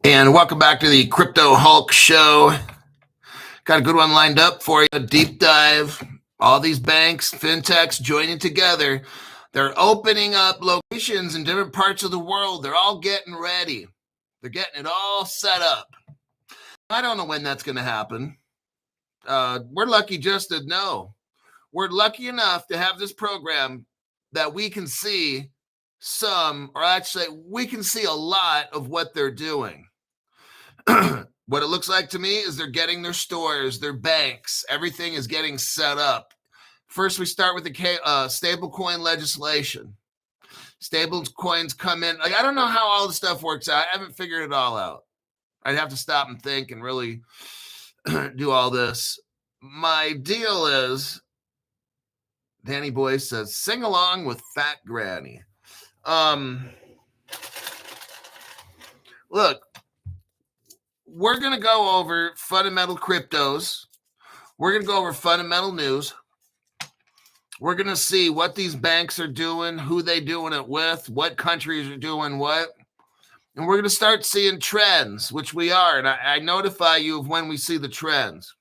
And welcome back to the Crypto Hulk Show. Got a good one lined up for you. A deep dive. All these banks, fintechs joining together. They're opening up locations in different parts of the world. They're all getting ready. They're getting it all set up. I don't know when that's going to happen. We're lucky just to know. We're lucky enough to have this program that we can see some, or actually, we can see a lot of what they're doing. What it looks like to me is they're getting their stores, their banks, everything is getting set up. First, we start with the stablecoin legislation. Stablecoins come in. Like, I don't know how all the stuff works out. I haven't figured it all out. I'd have to stop and think and really do all this. My deal is, Danny Boy says, sing along with Fat Granny. Look, we're going to go over fundamental cryptos. We're going to go over fundamental news. We're going to see what these banks are doing, who they doing it with, what countries are doing what. And we're going to start seeing trends, which we are. And I notify you of when we see the trends.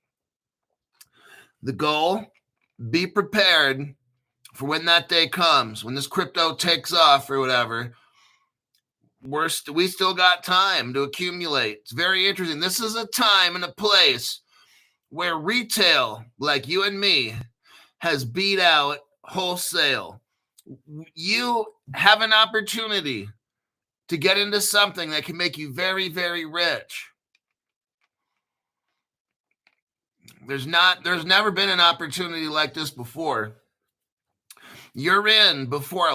The goal, be prepared for when that day comes, when this crypto takes off or whatever. We still got time to accumulate. It's very interesting. This is a time and a place where retail, like you and me, has beat out wholesale. You have an opportunity to get into something that can make you very, very rich. There's never been an opportunity like this before. You're in before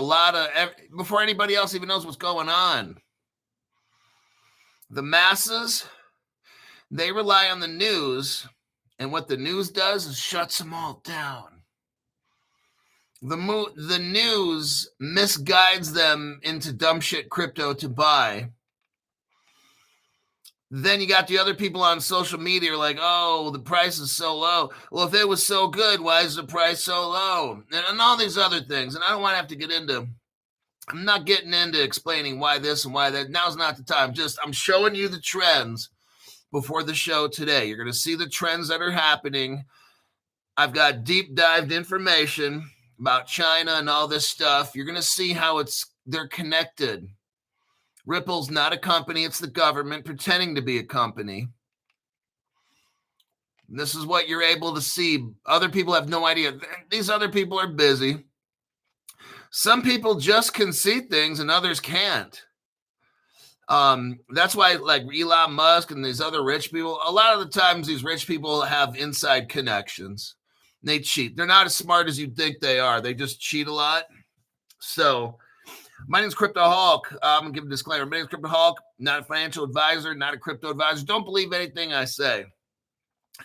anybody else even knows what's going on. The masses, they rely on the news, and what the news does is shuts them all down. The news misguides them into dumb shit crypto to buy. Then you got the other people on social media like, oh, the price is so low. Well, if it was so good, why is the price so low? And all these other things. And I don't want to have to get into, I'm not getting into explaining why this and why that. Now's not the time. Just I'm showing you the trends before the show today. You're going to see the trends that are happening. I've got deep dived information about China and all this stuff. You're going to see how they're connected. Ripple's not a company. It's the government pretending to be a company. And this is what you're able to see. Other people have no idea. These other people are busy. Some people just can see things and others can't. That's why, like Elon Musk and these other rich people, a lot of the times these rich people have inside connections. They cheat. They're not as smart as you'd think they are. They just cheat a lot. So my name's Crypto Hulk. I'm going to give a disclaimer. My name's Crypto Hulk, not a financial advisor, not a crypto advisor. Don't believe anything I say.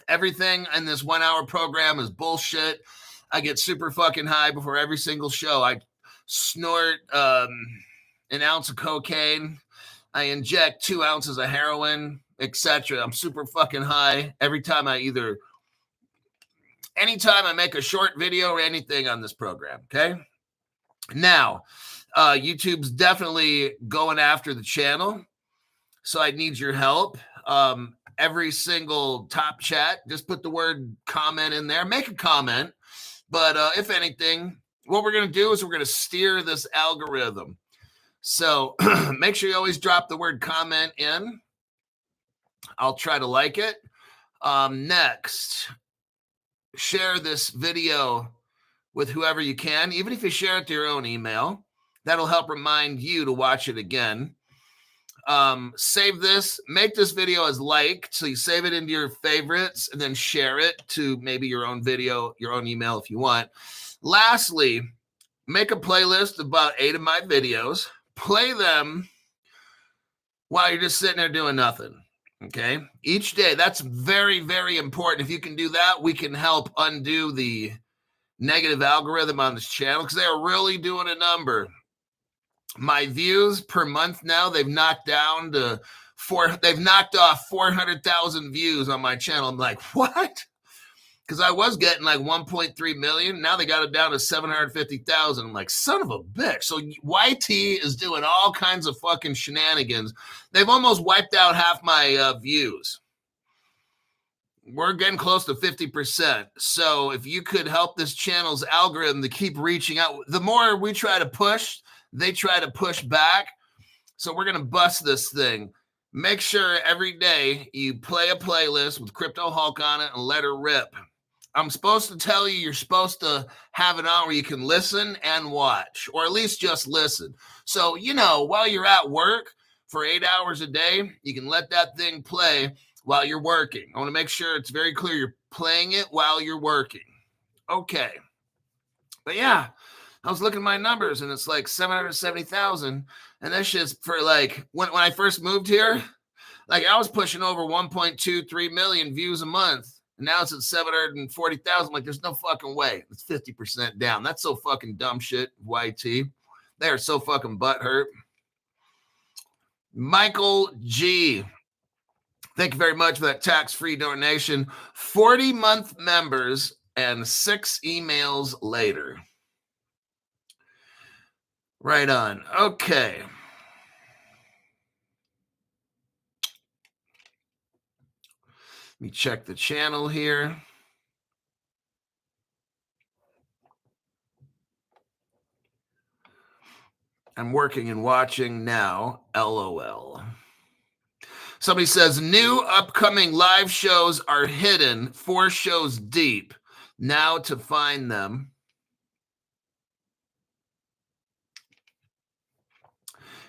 Everything in this 1 hour program is bullshit. I get super fucking high before every single show. I snort an ounce of cocaine. I inject 2 ounces of heroin, etc. I'm super fucking high every time anytime I make a short video or anything on this program, okay? Now, YouTube's definitely going after the channel, so I need your help. Every single top chat, just put the word comment in there. Make a comment, but if anything, what we're going to do is we're going to steer this algorithm. So make sure you always drop the word comment in. I'll try to like it. Next, share this video with whoever you can, even if you share it to your own email. That'll help remind you to watch it again. Save this, make this video as liked, so you save it into your favorites and then share it to maybe your own video, your own email if you want. Lastly, make a playlist of about 8 of my videos. Play them while you're just sitting there doing nothing. Okay, each day. That's very, very important. If you can do that, we can help undo the negative algorithm on this channel because they're really doing a number. My views per month now, they've knocked off 400,000 views on my channel. I'm like, what? because I was getting like 1.3 million. Now they got it down to 750,000. I'm like, son of a bitch. So YT is doing all kinds of fucking shenanigans. They've almost wiped out half my views. We're getting close to 50%. So if you could help this channel's algorithm to keep reaching out, the more we try to push, they try to push back. So we're going to bust this thing. Make sure every day you play a playlist with Crypto Hulk on it and let her rip. I'm supposed to tell you you're supposed to have it on where you can listen and watch, or at least just listen. So, you know, while you're at work for 8 hours a day, you can let that thing play while you're working. I want to make sure it's very clear you're playing it while you're working. Okay. But yeah, I was looking at my numbers and it's like 770,000. And that's just for like, when I first moved here, like I was pushing over 1.23 million views a month. And now it's at 740,000. Like, there's no fucking way. It's 50% down. That's so fucking dumb shit, YT. They are so fucking butthurt. Michael G. Thank you very much for that tax-free donation. 40-month members and 6 emails later. Right on. Okay. Let me check the channel here. I'm working and watching now. LOL. Somebody says, new upcoming live shows are hidden 4 shows deep. Now to find them.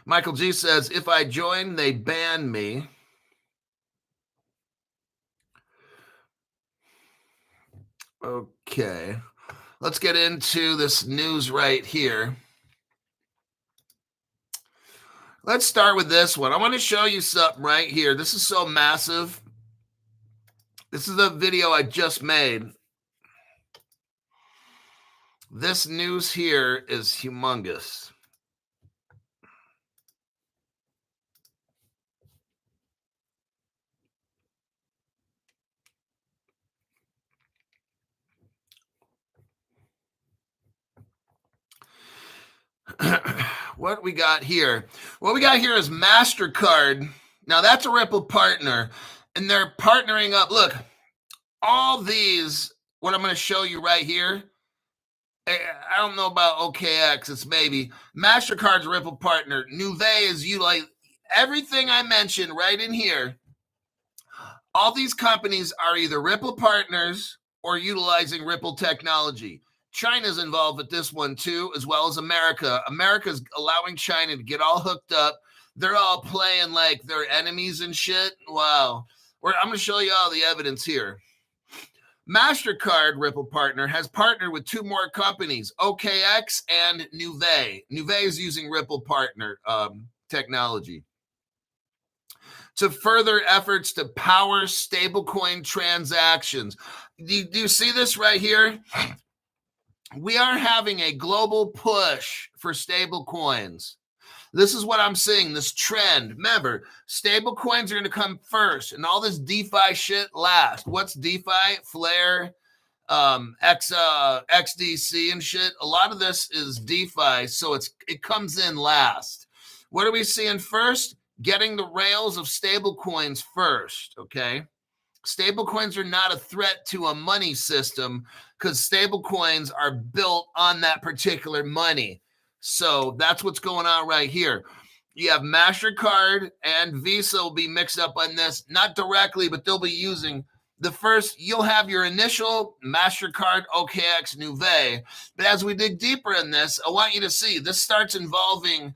Michael G says, if I join, they ban me. Okay. Let's get into this news right here. Let's start with this one. I want to show you something right here. This is so massive. This is a video I just made. This news here is humongous. What we got here? What we got here is MasterCard. Now that's a Ripple partner, and they're partnering up. Look, all these, what I'm going to show you right here, I don't know about OKX, it's maybe. MasterCard's a Ripple partner. Nuvei is utilizing everything I mentioned right in here. All these companies are either Ripple partners or utilizing Ripple technology. China's involved with this one too, as well as America. America's allowing China to get all hooked up. They're all playing like they're enemies and shit. Wow. I'm going to show you all the evidence here. MasterCard Ripple partner has partnered with 2 more companies, OKX and Nuvei. Nuvei is using Ripple partner technology to further efforts to power stablecoin transactions. Do you see this right here? We are having a global push for stable coins. This is what I'm seeing, this trend. Remember, stable coins are going to come first and all this DeFi shit last. What's DeFi? Flare, XDC and shit. A lot of this is DeFi, so it comes in last. What are we seeing first? Getting the rails of stable coins first, okay? Stable coins are not a threat to a money system because stable coins are built on that particular money. So that's what's going on right here. You have MasterCard and Visa will be mixed up on this, not directly, but they'll be using the first. You'll have your initial MasterCard, OKX, Nuvei. But as we dig deeper in this, I want you to see this starts involving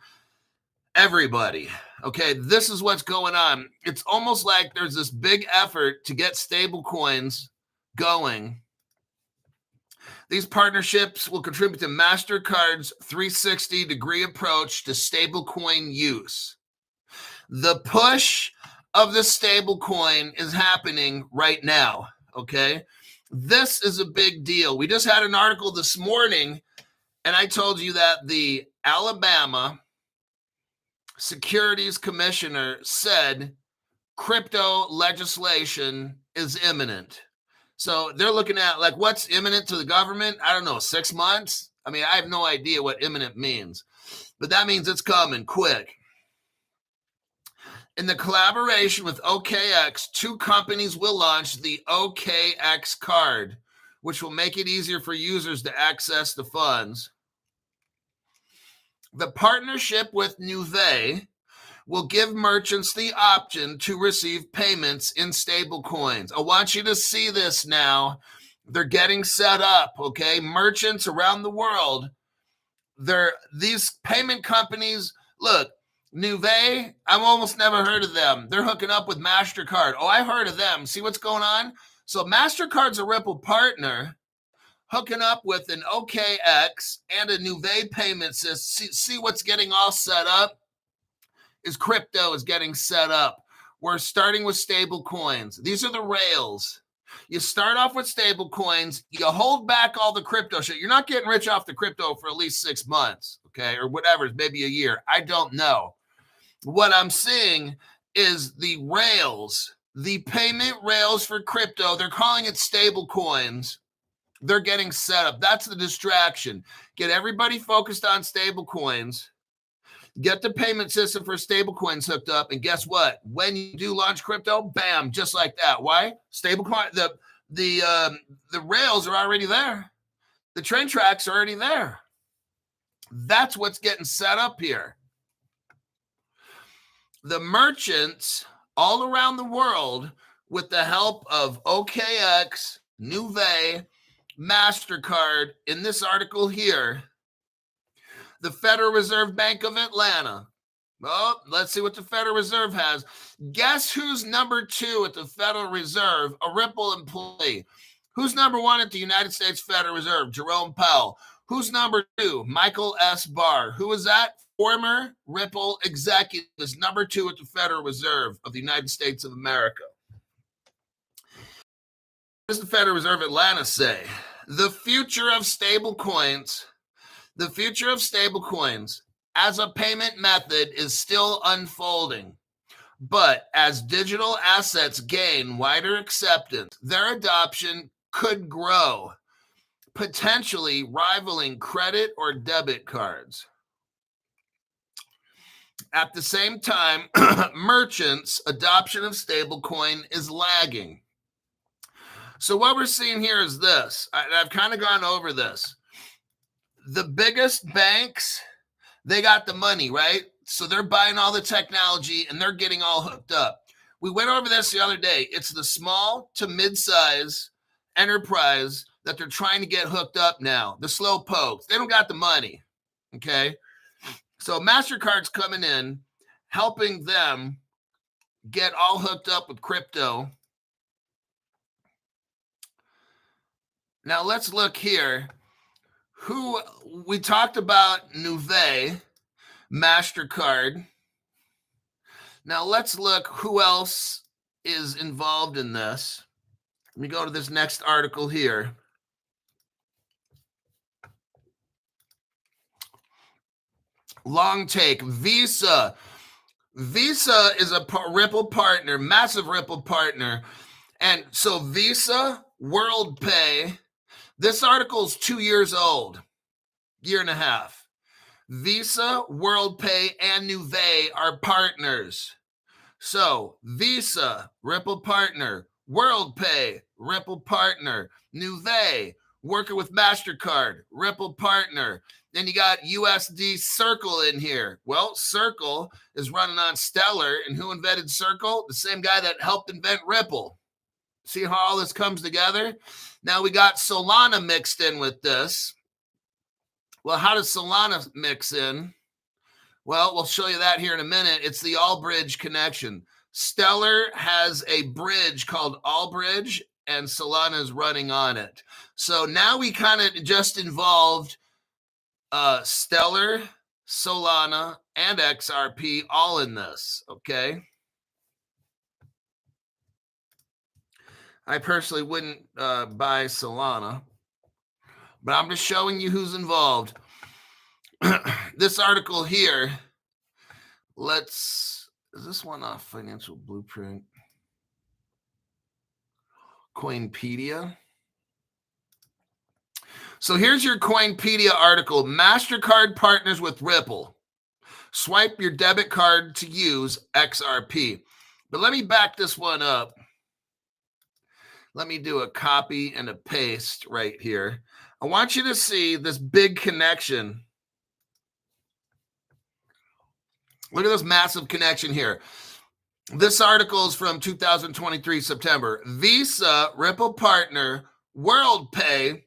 everybody. Okay, this is what's going on. It's almost like there's this big effort to get stable coins going. These partnerships will contribute to MasterCard's 360-degree approach to stablecoin use. The push of the stablecoin is happening right now, okay? This is a big deal. We just had an article this morning, and I told you that the Alabama Securities Commissioner said crypto legislation is imminent. So they're looking at like what's imminent to the government. I don't know, 6 months. I mean, I have no idea what imminent means, but that means it's coming quick. In the collaboration with OKX, 2 companies will launch the OKX card, which will make it easier for users to access the funds. The partnership with Nuvei will give merchants the option to receive payments in stable coins. I want you to see this now. They're getting set up, okay? Merchants around the world, these payment companies, look, Nuvei, I've almost never heard of them. They're hooking up with MasterCard. Oh, I heard of them. See what's going on? So MasterCard's a Ripple partner hooking up with an OKX and a Nuvei payment system. See what's getting all set up? Is crypto is getting set up. We're starting with stable coins. These are the rails. You start off with stable coins. You hold back all the crypto shit. You're not getting rich off the crypto for at least 6 months, okay? Or whatever, maybe a year. I don't know. What I'm seeing is the rails, the payment rails for crypto. They're calling it stable coins. They're getting set up. That's the distraction. Get everybody focused on stable coins. Get the payment system for stablecoins hooked up, and guess what? When you do launch crypto, bam, just like that. Why? Stablecoin, the rails are already there. The train tracks are already there. That's what's getting set up here. The merchants all around the world, with the help of OKX, Nuvei, MasterCard, in this article here, the Federal Reserve Bank of Atlanta. Well, let's see what the Federal Reserve has. Guess who's number 2 at the Federal Reserve? A Ripple employee. Who's number 1 at the United States Federal Reserve? Jerome Powell. Who's number 2? Michael S. Barr. Who is that? Former Ripple executive is number 2 at the Federal Reserve of the United States of America. What does the Federal Reserve Atlanta say? The future of stable coins. The future of stablecoins as a payment method is still unfolding, but as digital assets gain wider acceptance, their adoption could grow, potentially rivaling credit or debit cards. At the same time, merchants' adoption of stablecoin is lagging. So what we're seeing here is this. I've kind of gone over this. The biggest banks, they got the money, right? So they're buying all the technology and they're getting all hooked up. We went over this the other day. It's the small to mid-size enterprise that they're trying to get hooked up now. The slow pokes. They don't got the money, okay? So MasterCard's coming in, helping them get all hooked up with crypto. Now let's look here. Who we talked about Nuvei, MasterCard. Now let's look who else is involved in this. Let me go to this next article here. Long take, Visa. Visa is a Ripple partner, massive Ripple partner. And so Visa, WorldPay, this article is 2 years old, year and a half. Visa, WorldPay, and Nuvei are partners. So Visa, Ripple partner, WorldPay, Ripple partner, Nuvei, working with MasterCard, Ripple partner. Then you got USD Circle in here. Well, Circle is running on Stellar, and who invented Circle? The same guy that helped invent Ripple. See how all this comes together? Now we got Solana mixed in with this. Well, how does Solana mix in? Well, we'll show you that here in a minute. It's the Allbridge connection. Stellar has a bridge called Allbridge, and Solana is running on it. So now we kind of just involved Stellar, Solana, and XRP all in this, okay? I personally wouldn't buy Solana, but I'm just showing you who's involved. This article here, is this one off Financial Blueprint? Coinpedia. So here's your Coinpedia article. MasterCard partners with Ripple. Swipe your debit card to use XRP. But let me back this one up. Let me do a copy and a paste right here. I want you to see this big connection. Look at this massive connection here. This article is from 2023, September. Visa, Ripple partner, WorldPay,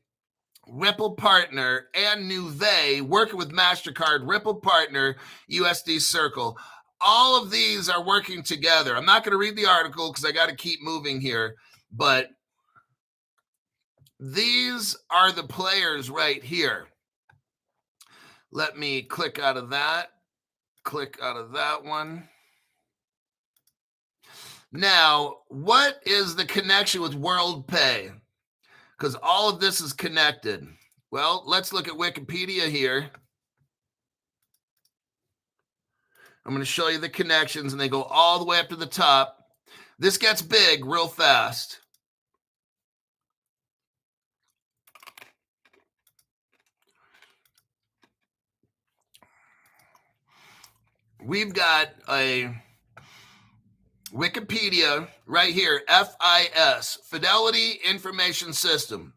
Ripple partner, and Nuvei working with MasterCard, Ripple partner, USD Circle. All of these are working together. I'm not going to read the article because I got to keep moving here, but these are the players right here. Let me click out of that. Click out of that one. Now, what is the connection with WorldPay? Because all of this is connected. Well, let's look at Wikipedia here. I'm going to show you the connections, and they go all the way up to the top. This gets big real fast. We've got a Wikipedia right here, FIS, Fidelity Information System.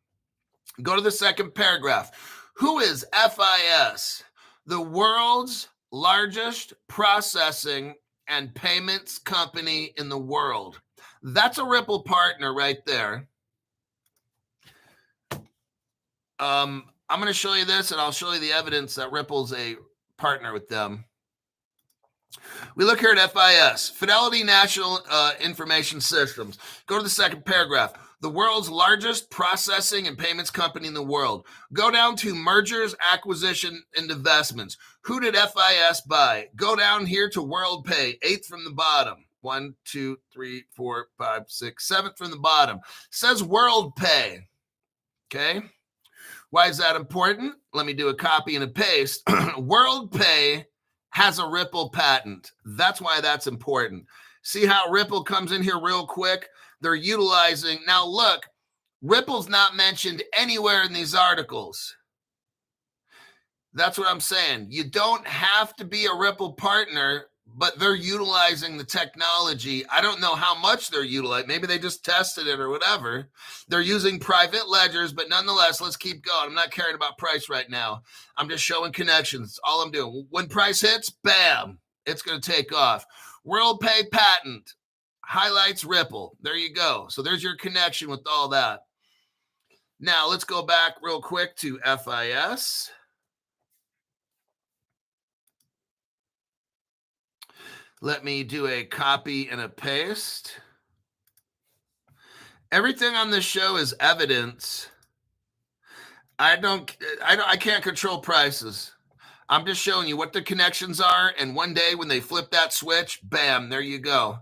Go to the second paragraph. Who is FIS? The world's largest processing and payments company in the world. That's a Ripple partner right there. I'm going to show you this, and I'll show you the evidence that Ripple's a partner with them. We look here at FIS, Fidelity National Information Systems. Go to the second paragraph. The world's largest processing and payments company in the world. Go down to mergers, acquisition, and investments. Who did FIS buy? Go down here to WorldPay, 8th from the bottom. 1, 2, 3, 4, 5, 6, 7th from the bottom. Says WorldPay. Okay. Why is that important? Let me do a copy and a paste. WorldPay has a Ripple patent. That's why that's important. See how Ripple comes in here real quick? They're utilizing. Now look, Ripple's not mentioned anywhere in these articles. That's what I'm saying. You don't have to be a Ripple partner, but they're utilizing the technology. I don't know how much they're utilizing. Maybe they just tested it or whatever. They're using private ledgers, but nonetheless, let's keep going. I'm not caring about price right now. I'm just showing connections. All I'm doing. When price hits, bam, it's going to take off. WorldPay patent highlights Ripple. There you go. So there's your connection with all that. Now let's go back real quick to FIS. Let me do a copy and a paste. Everything on this show is evidence. I can't control prices. I'm just showing you what the connections are. And one day when they flip that switch, bam, there you go.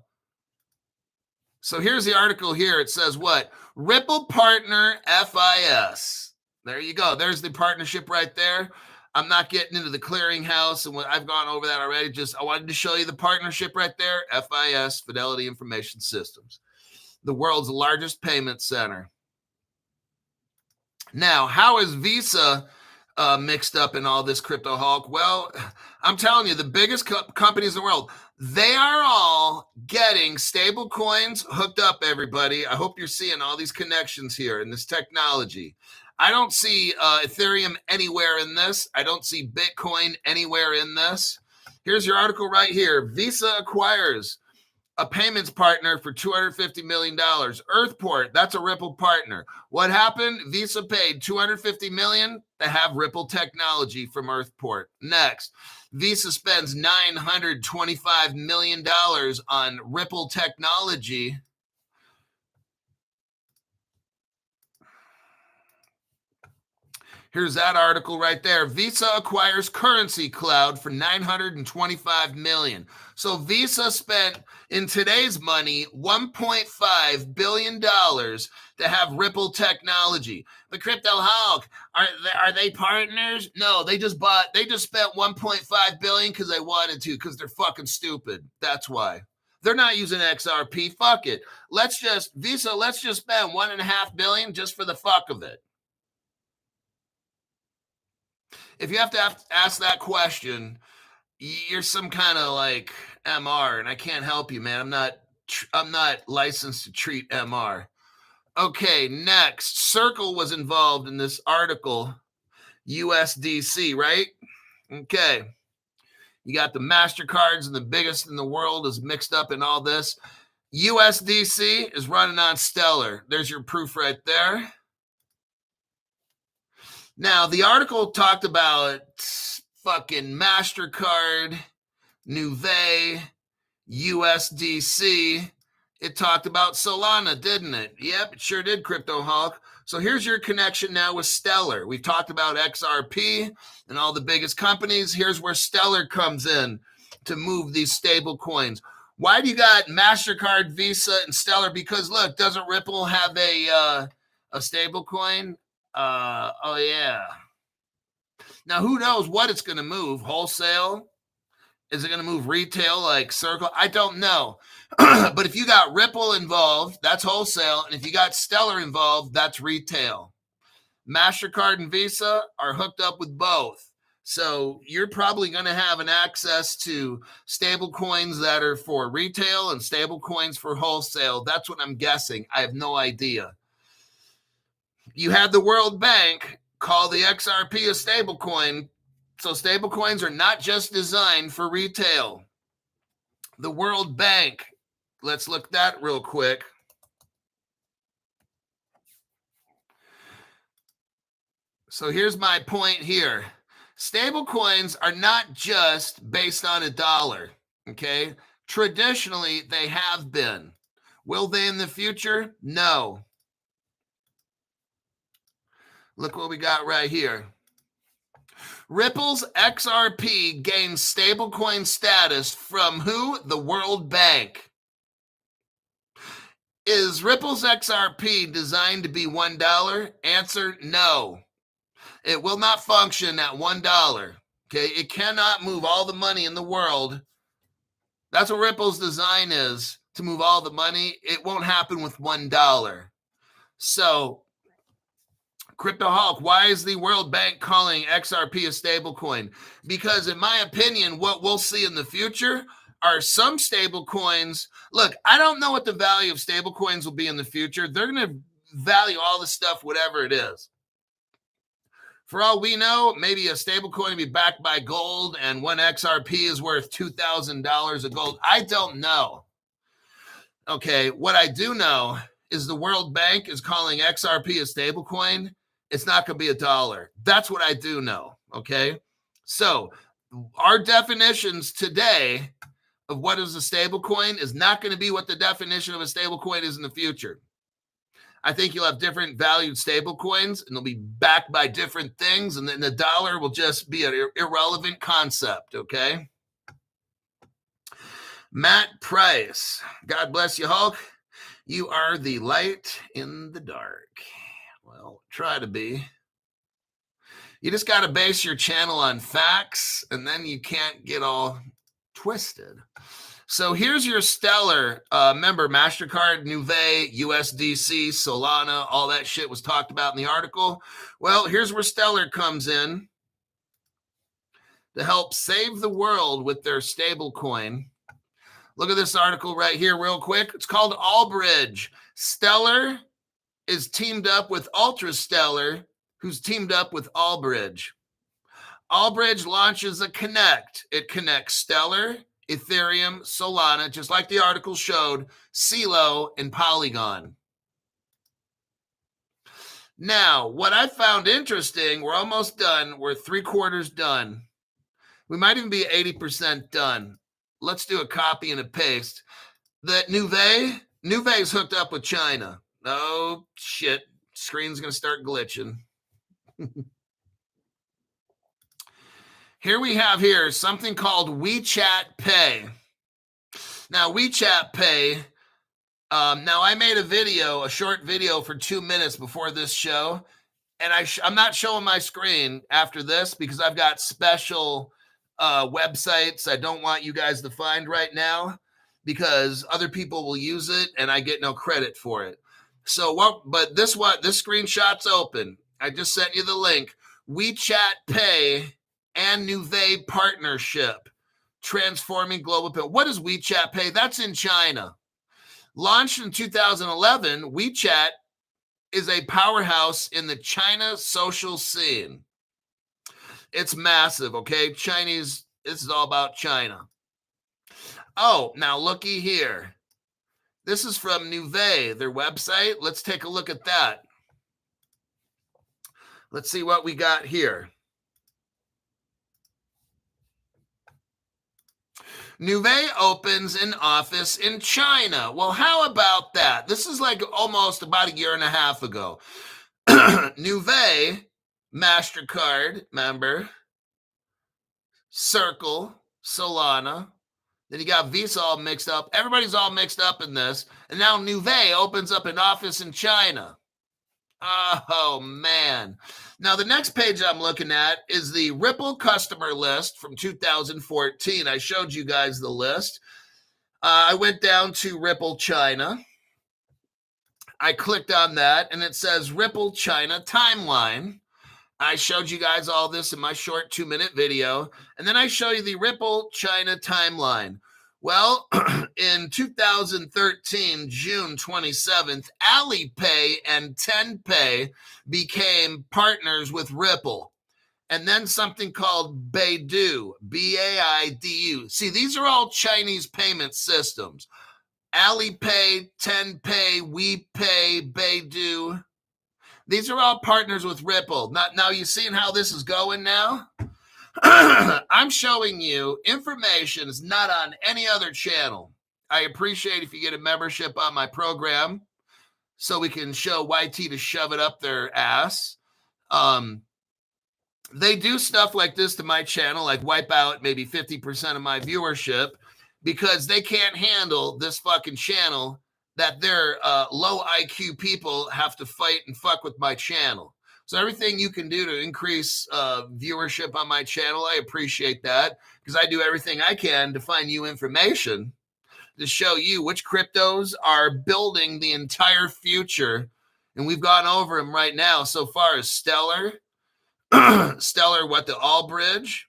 So here's the article here. It says what? Ripple partner FIS. There you go. There's the partnership right there. I'm not getting into the clearinghouse and I've gone over that already. I wanted to show you the partnership right there. FIS, Fidelity Information Systems, the world's largest payment center. Now, how is Visa mixed up in all this crypto hulk? Well, I'm telling you, the biggest companies in the world, they are all getting stable coins hooked up, everybody. I hope you're seeing all these connections here in this technology. I don't see Ethereum anywhere in this. I don't see Bitcoin anywhere in this. Here's your article right here. Visa acquires a payments partner for $250 million. Earthport, that's a Ripple partner. What happened? Visa paid $250 million to have Ripple technology from Earthport. Next, Visa spends $925 million on Ripple technology. Here's that article right there. Visa acquires Currency Cloud for $925 million. So Visa spent, in today's money, $1.5 billion to have Ripple technology. The crypto hulk, are they partners? No, they just spent $1.5 billion because they wanted to, because they're fucking stupid. That's why. They're not using XRP. Fuck it. Let's just spend $1.5 billion just for the fuck of it. If you have to ask that question, you're some kind of like MR, and I can't help you, man. I'm not licensed to treat MR. Okay, next, Circle was involved in this article, USDC, right? Okay. You got the MasterCards and the biggest in the world is mixed up in all this. USDC is running on Stellar. There's your proof right there. Now, the article talked about fucking MasterCard, Nuvei, USDC. It talked about Solana, didn't it? Yep, it sure did, Crypto Hulk. So here's your connection now with Stellar. We've talked about XRP and all the biggest companies. Here's where Stellar comes in to move these stable coins. Why do you got MasterCard, Visa, and Stellar? Because look, doesn't Ripple have a stable coin? Oh yeah. Now who knows what it's going to move? Wholesale? Is it going to move retail like Circle? I don't know. But if you got Ripple involved, that's wholesale. And if you got Stellar involved, that's retail. MasterCard and Visa are hooked up with both. So you're probably going to have an access to stable coins that are for retail and stable coins for wholesale. That's what I'm guessing. I have no idea. You had the World Bank call the XRP a stable coin. So stable coins are not just designed for retail. The World Bank, let's look at that real quick. So here's my point here. Stable coins are not just based on a dollar, okay? Traditionally, they have been. Will they in the future? No. Look what we got right here. Ripple's XRP gains stablecoin status from who? The World Bank. Is Ripple's XRP designed to be $1? Answer, no. It will not function at $1. Okay, it cannot move all the money in the world. That's what Ripple's design is, to move all the money. It won't happen with $1. So, Crypto Hulk, why is the World Bank calling XRP a stablecoin? Because in my opinion, what we'll see in the future are some stable coins. Look, I don't know what the value of stable coins will be in the future. They're going to value all this stuff, whatever it is. For all we know, maybe a stable coin will be backed by gold and one XRP is worth $2,000 of gold. I don't know. Okay, what I do know is the World Bank is calling XRP a stable coin. It's not going to be $1. That's what I do know, okay? So our definitions today of what is a stable coin is not going to be what the definition of a stable coin is in the future. I think you'll have different valued stable coins, and they'll be backed by different things, and then the dollar will just be an irrelevant concept, okay? Matt Price, God bless you, Hulk. You are the light in the dark. Well, try to be. You just got to base your channel on facts, and then you can't get all twisted. So here's your Stellar. Remember, MasterCard, Nuvei, USDC, Solana, all that shit was talked about in the article. Well, here's where Stellar comes in to help save the world with their stable coin. Look at this article right here real quick. It's called Allbridge. Stellar is teamed up with Ultrastellar, who's teamed up with Allbridge. Allbridge launches a Connect. It connects Stellar, Ethereum, Solana, just like the article showed, CeeLo, and Polygon. Now, what I found interesting, we're almost done. We're 3/4 done. We might even be 80% done. Let's do a copy and a paste. That Nuvei's hooked up with China. Oh, shit. Screen's going to start glitching. Here we have something called WeChat Pay. Now, WeChat Pay, now I made a short video for 2 minutes before this show, and I'm not showing my screen after this because I've got special websites I don't want you guys to find right now. because other people will use it and I get no credit for it. So what? But this screenshot's open. I just sent you the link. WeChat Pay and Nuvei partnership, transforming global pay. What is WeChat Pay? That's in China. Launched in 2011, WeChat is a powerhouse in the China social scene. It's massive, okay? Chinese, this is all about China. Oh, now looky here. This is from Nuvei, their website. Let's take a look at that. Let's see what we got here. Nuvei opens an office in China. Well, how about that? This is like almost about a year and a half ago. Nuvei, MasterCard member, Circle, Solana. Then you got Visa all mixed up. Everybody's all mixed up in this. And now Nuvei opens up an office in China. Oh, man. Now, the next page I'm looking at is the Ripple customer list from 2014. I showed you guys the list. I went down to Ripple China. I clicked on that, and it says Ripple China timeline. I showed you guys all this in my short 2-minute video, and then I show you the Ripple China timeline. Well, in 2013, June 27th, Alipay and Tenpay became partners with Ripple. And then something called Baidu, B-A-I-D-U. See, these are all Chinese payment systems. Alipay, Tenpay, WePay, Baidu. These are all partners with Ripple. Now you seeing how this is going now? I'm showing you information is not on any other channel. I appreciate if you get a membership on my program so we can show YT to shove it up their ass. They do stuff like this to my channel, like wipe out maybe 50% of my viewership because they can't handle this fucking channel that their low IQ people have to fight and fuck with my channel. So everything you can do to increase viewership on my channel, I appreciate that because I do everything I can to find you information to show you which cryptos are building the entire future. And we've gone over them right now so far as Stellar, the All Bridge.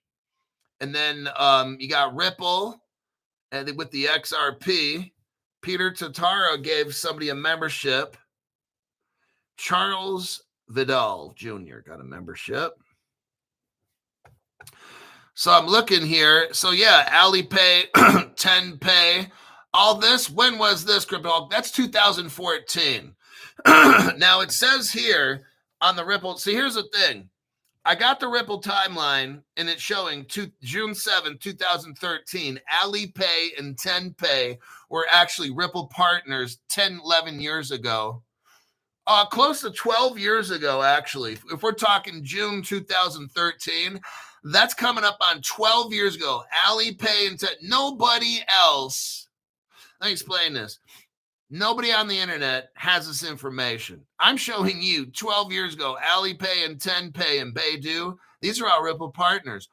And then you got Ripple and with the XRP. Peter Totaro gave somebody a membership. Charles Vidal Jr. got a membership. So I'm looking here. So yeah, Alipay, Tenpay, all this. When was this crypto? That's 2014. Now it says here on the Ripple. See, here's the thing. I got the Ripple timeline and it's showing June 7, 2013. Alipay and Tenpay were actually Ripple partners 10, 11 years ago. Close to 12 years ago, actually. If we're talking June 2013, that's coming up on 12 years ago. Alipay and nobody else. Let me explain this. Nobody on the internet has this information. I'm showing you 12 years ago, Alipay and Tenpay and Baidu. These are all Ripple partners.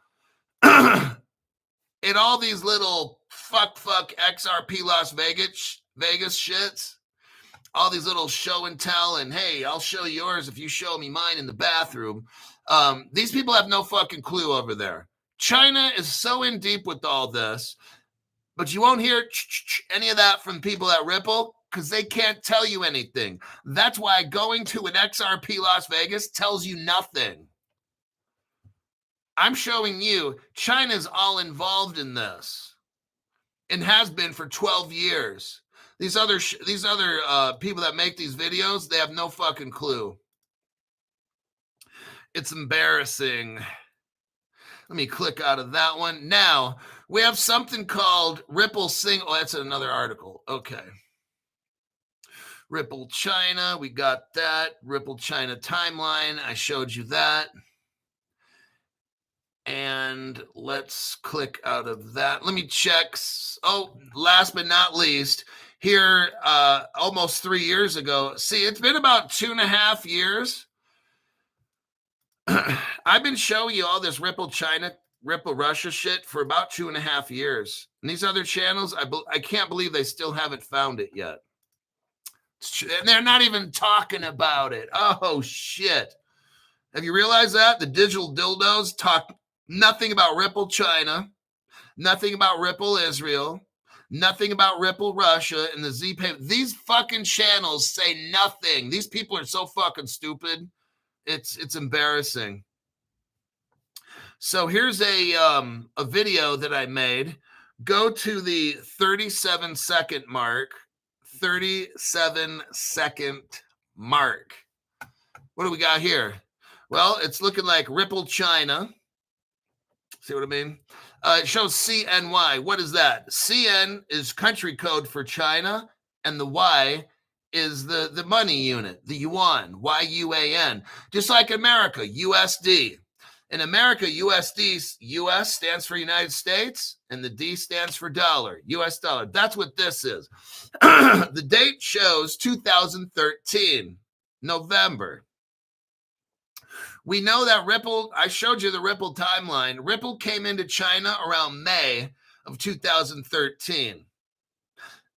And all these little fuck XRP Las Vegas shits. All these little show and tell and, hey, I'll show yours if you show me mine in the bathroom. These people have no fucking clue over there. China is so in deep with all this, but you won't hear any of that from people at Ripple because they can't tell you anything. That's why going to an XRP Las Vegas tells you nothing. I'm showing you China's all involved in this and has been for 12 years. These other people that make these videos, they have no fucking clue. It's embarrassing. Let me click out of that one. Now, we have something called Ripple Oh, that's another article. Okay. Ripple China, we got that. Ripple China timeline, I showed you that. And let's click out of that. Let me check. Oh, last but not least, here almost 3 years ago. See, it's been about 2.5 years. I've been showing you all this Ripple China Ripple Russia shit for about 2.5 years. And these other channels, I can't believe they still haven't found it yet. And they're not even talking about it. Oh, shit. Have you realized that? The digital dildos talk nothing about Ripple China, nothing about Ripple Israel, nothing about Ripple Russia, and the Z-Pay. These fucking channels say nothing. These people are so fucking stupid. It's embarrassing. So here's a video that I made. Go to the 37-second mark. 37-second mark. What do we got here? Well, it's looking like Ripple China. See what I mean? It shows CNY. What is that? CN is country code for China, and the Y is the money unit, the yuan, YUAN. Just like America, USD. In America, USD, US stands for United States, and the D stands for dollar, US dollar. That's what this is. The date shows 2013, November. We know that Ripple, I showed you the Ripple timeline. Ripple came into China around May of 2013.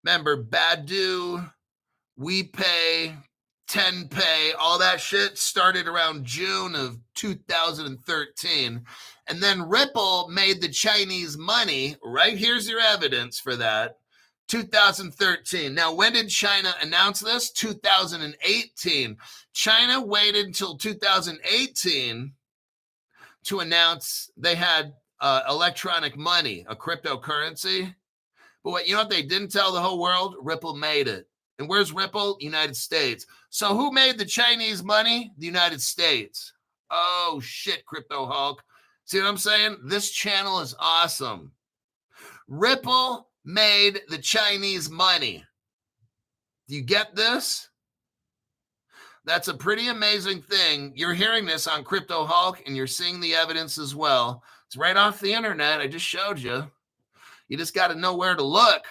Remember, Baidu, WePay, TenPay, all that shit started around June of 2013. And then Ripple made the Chinese money. Right here's your evidence for that. 2013. Now, when did China announce this? 2018. China waited until 2018 to announce they had electronic money, a cryptocurrency. But you know what they didn't tell the whole world? Ripple made it. And where's Ripple? United States. So who made the Chinese money? The United States. Oh, shit, Crypto Hulk. See what I'm saying? This channel is awesome. Ripple made the Chinese money. Do you get this? That's a pretty amazing thing. You're hearing this on Crypto Hulk, and you're seeing the evidence as well. It's right off the internet. I just showed you. You just got to know where to look.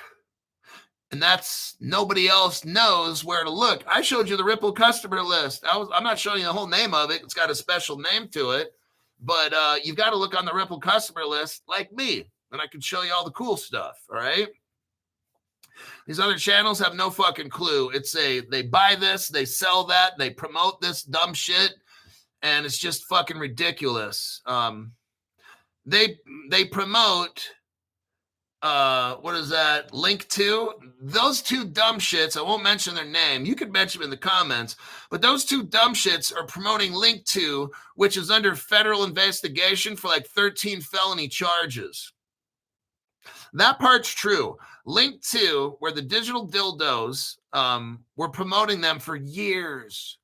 And that's nobody else knows where to look. I showed you the Ripple customer list. I'm not showing you the whole name of it. It's got a special name to it. But you've got to look on the Ripple customer list like me. And I can show you all the cool stuff. All right. These other channels have no fucking clue. They buy this, they sell that, they promote this dumb shit. And it's just fucking ridiculous. They promote... what is that? Link to those two dumb shits. I won't mention their name. You could mention them in the comments, but those two dumb shits are promoting Link to, which is under federal investigation for like 13 felony charges. That part's true. Link to, where the digital dildos, were promoting them for years.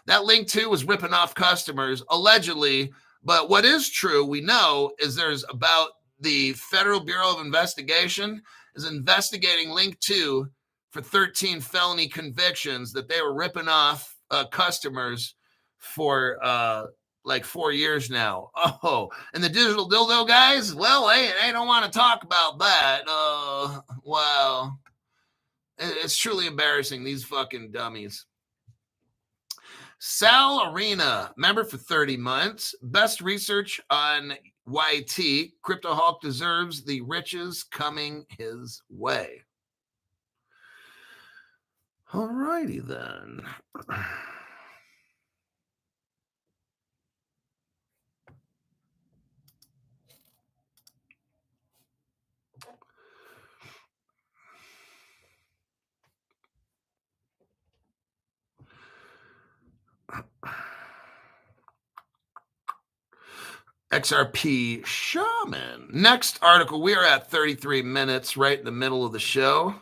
That Link to was ripping off customers, allegedly. But what is true, we know, is there's about the Federal Bureau of Investigation is investigating Link 2 for 13 felony convictions that they were ripping off customers for like 4 years now. Oh, and the digital dildo guys, well, they don't want to talk about that. Wow. It's truly embarrassing, these fucking dummies. Sal Arena, member for 30 months. Best research on YT. Crypto Hawk deserves the riches coming his way. All righty then. XRP Shaman. Next article. We are at 33 minutes, right in the middle of the show.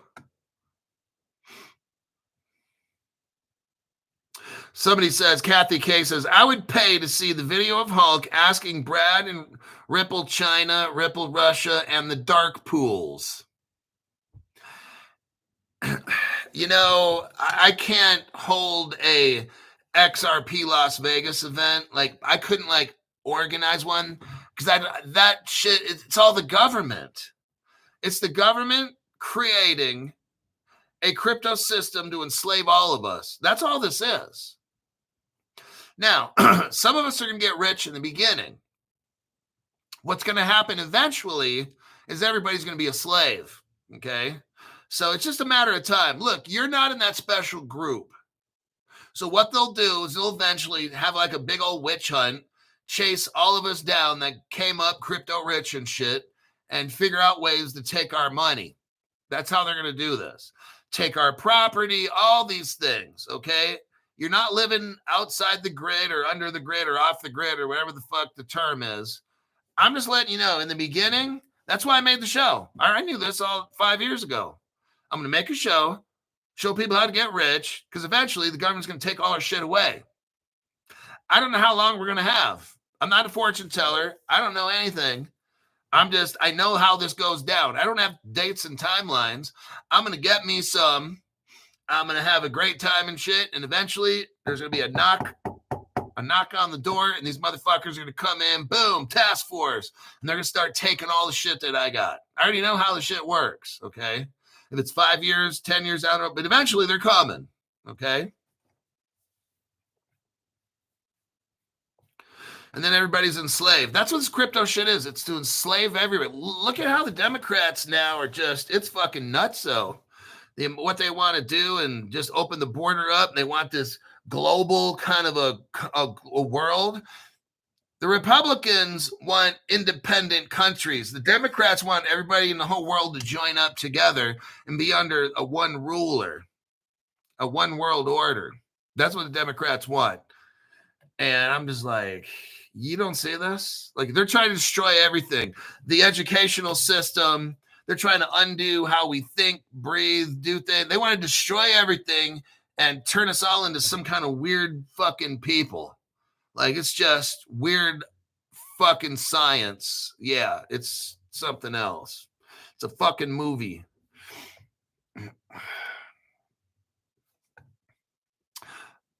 Somebody says, Kathy K says, I would pay to see the video of Hulk asking Brad and Ripple China, Ripple Russia, and the dark pools. You know, I can't hold a XRP Las Vegas event. Like, I couldn't organize one because that shit, it's all the government. It's the government creating a crypto system to enslave all of us. That's all this is. Now, some of us are going to get rich in the beginning. What's going to happen eventually is everybody's going to be a slave. Okay. So it's just a matter of time. Look, you're not in that special group. So what they'll do is they'll eventually have like a big old witch hunt, chase all of us down that came up crypto rich and shit, and figure out ways to take our money. That's how they're going to do this. Take our property, all these things, okay? You're not living outside the grid or under the grid or off the grid or whatever the fuck the term is. I'm just letting you know, in the beginning, that's why I made the show. I knew this all 5 years ago. I'm going to make a show, show people how to get rich, because eventually the government's going to take all our shit away. I don't know how long we're going to have. I'm not a fortune teller. I don't know anything. I know how this goes down. I don't have dates and timelines. I'm going to get me some. I'm going to have a great time and shit. And eventually there's going to be a knock on the door, and these motherfuckers are going to come in, boom, task force. And they're going to start taking all the shit that I got. I already know how the shit works, okay? If it's 5 years, 10 years, I don't know, but eventually they're coming, okay? And then everybody's enslaved. That's what this crypto shit is. It's to enslave everybody. Look at how the Democrats now are just, it's fucking nutso. What they want to do and just open the border up. They want this global kind of a world. The Republicans want independent countries. The Democrats want everybody in the whole world to join up together and be under a one ruler, a one world order. That's what the Democrats want. And I'm just like, you don't see this? Like, they're trying to destroy everything. The educational system. They're trying to undo how we think, breathe, do things. They want to destroy everything and turn us all into some kind of weird fucking people. Like, it's just weird fucking science. Yeah, it's something else. It's a fucking movie.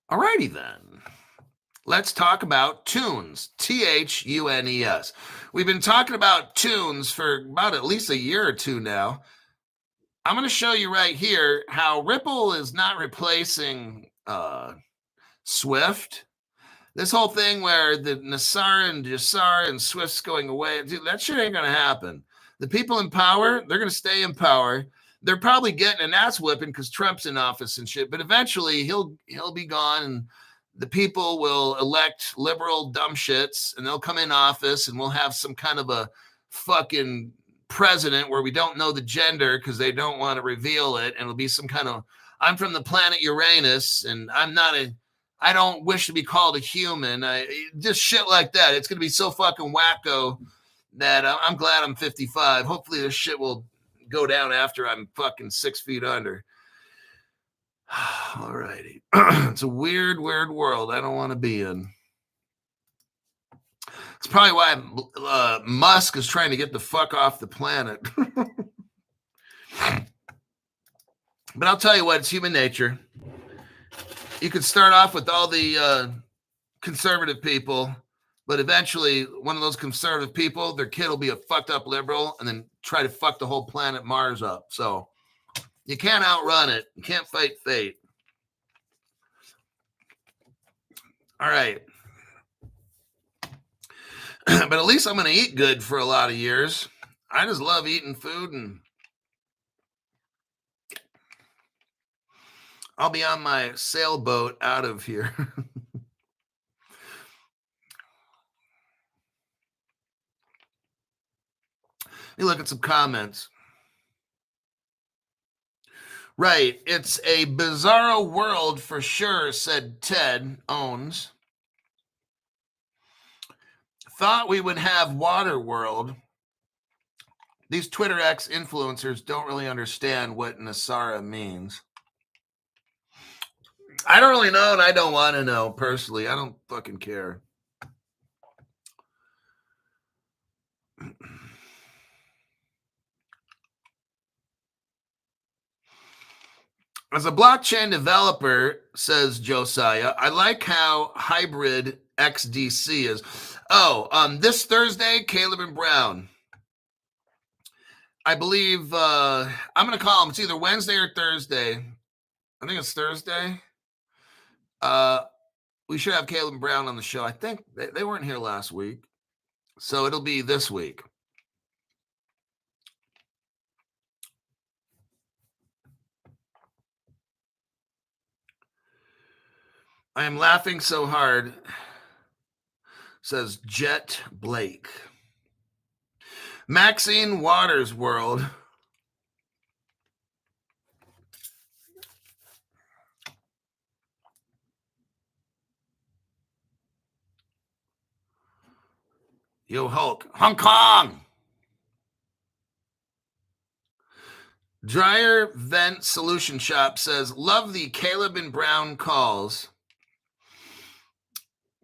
Alrighty then. Let's talk about tunes. THUNES. We've been talking about tunes for about at least a year or two now. I'm going to show you right here how Ripple is not replacing Swift. This whole thing where the Nassar and Jassar and Swift's going away, dude, that shit ain't going to happen. The people in power, they're going to stay in power. They're probably getting an ass whipping because Trump's in office and shit, but eventually he'll be gone, and the people will elect liberal dumb shits, and they'll come in office, and we'll have some kind of a fucking president where we don't know the gender because they don't want to reveal it, and it'll be some kind of, I'm from the planet Uranus, and I don't wish to be called a human. Just shit like that. It's going to be so fucking wacko that I'm glad I'm 55. Hopefully this shit will go down after I'm fucking 6 feet under. All righty. It's a weird, weird world I don't want to be in. It's probably why Musk is trying to get the fuck off the planet. But I'll tell you what, it's human nature. You could start off with all the conservative people, but eventually one of those conservative people, their kid will be a fucked up liberal and then try to fuck the whole planet Mars up. So you can't outrun it. You can't fight fate. All right. But at least I'm going to eat good for a lot of years. I just love eating food, and I'll be on my sailboat out of here. Let me look at some comments. Right. It's a bizarro world for sure, said Ted Owens. Thought we would have water world. These Twitter X influencers don't really understand what Nasara means. I don't really know, and I don't want to know personally. I don't fucking care. As a blockchain developer, says Josiah, I like how hybrid XDC is. This Thursday, Caleb and Brown. I believe I'm going to call them. It's either Wednesday or Thursday. I think it's Thursday. We should have Caleb and Brown on the show. I think they weren't here last week. So it'll be this week. I am laughing so hard, says Jet Blake. Maxine Waters World. Yo, Hulk. Hong Kong. Dryer Vent Solution Shop says, love the Caleb and Brown calls.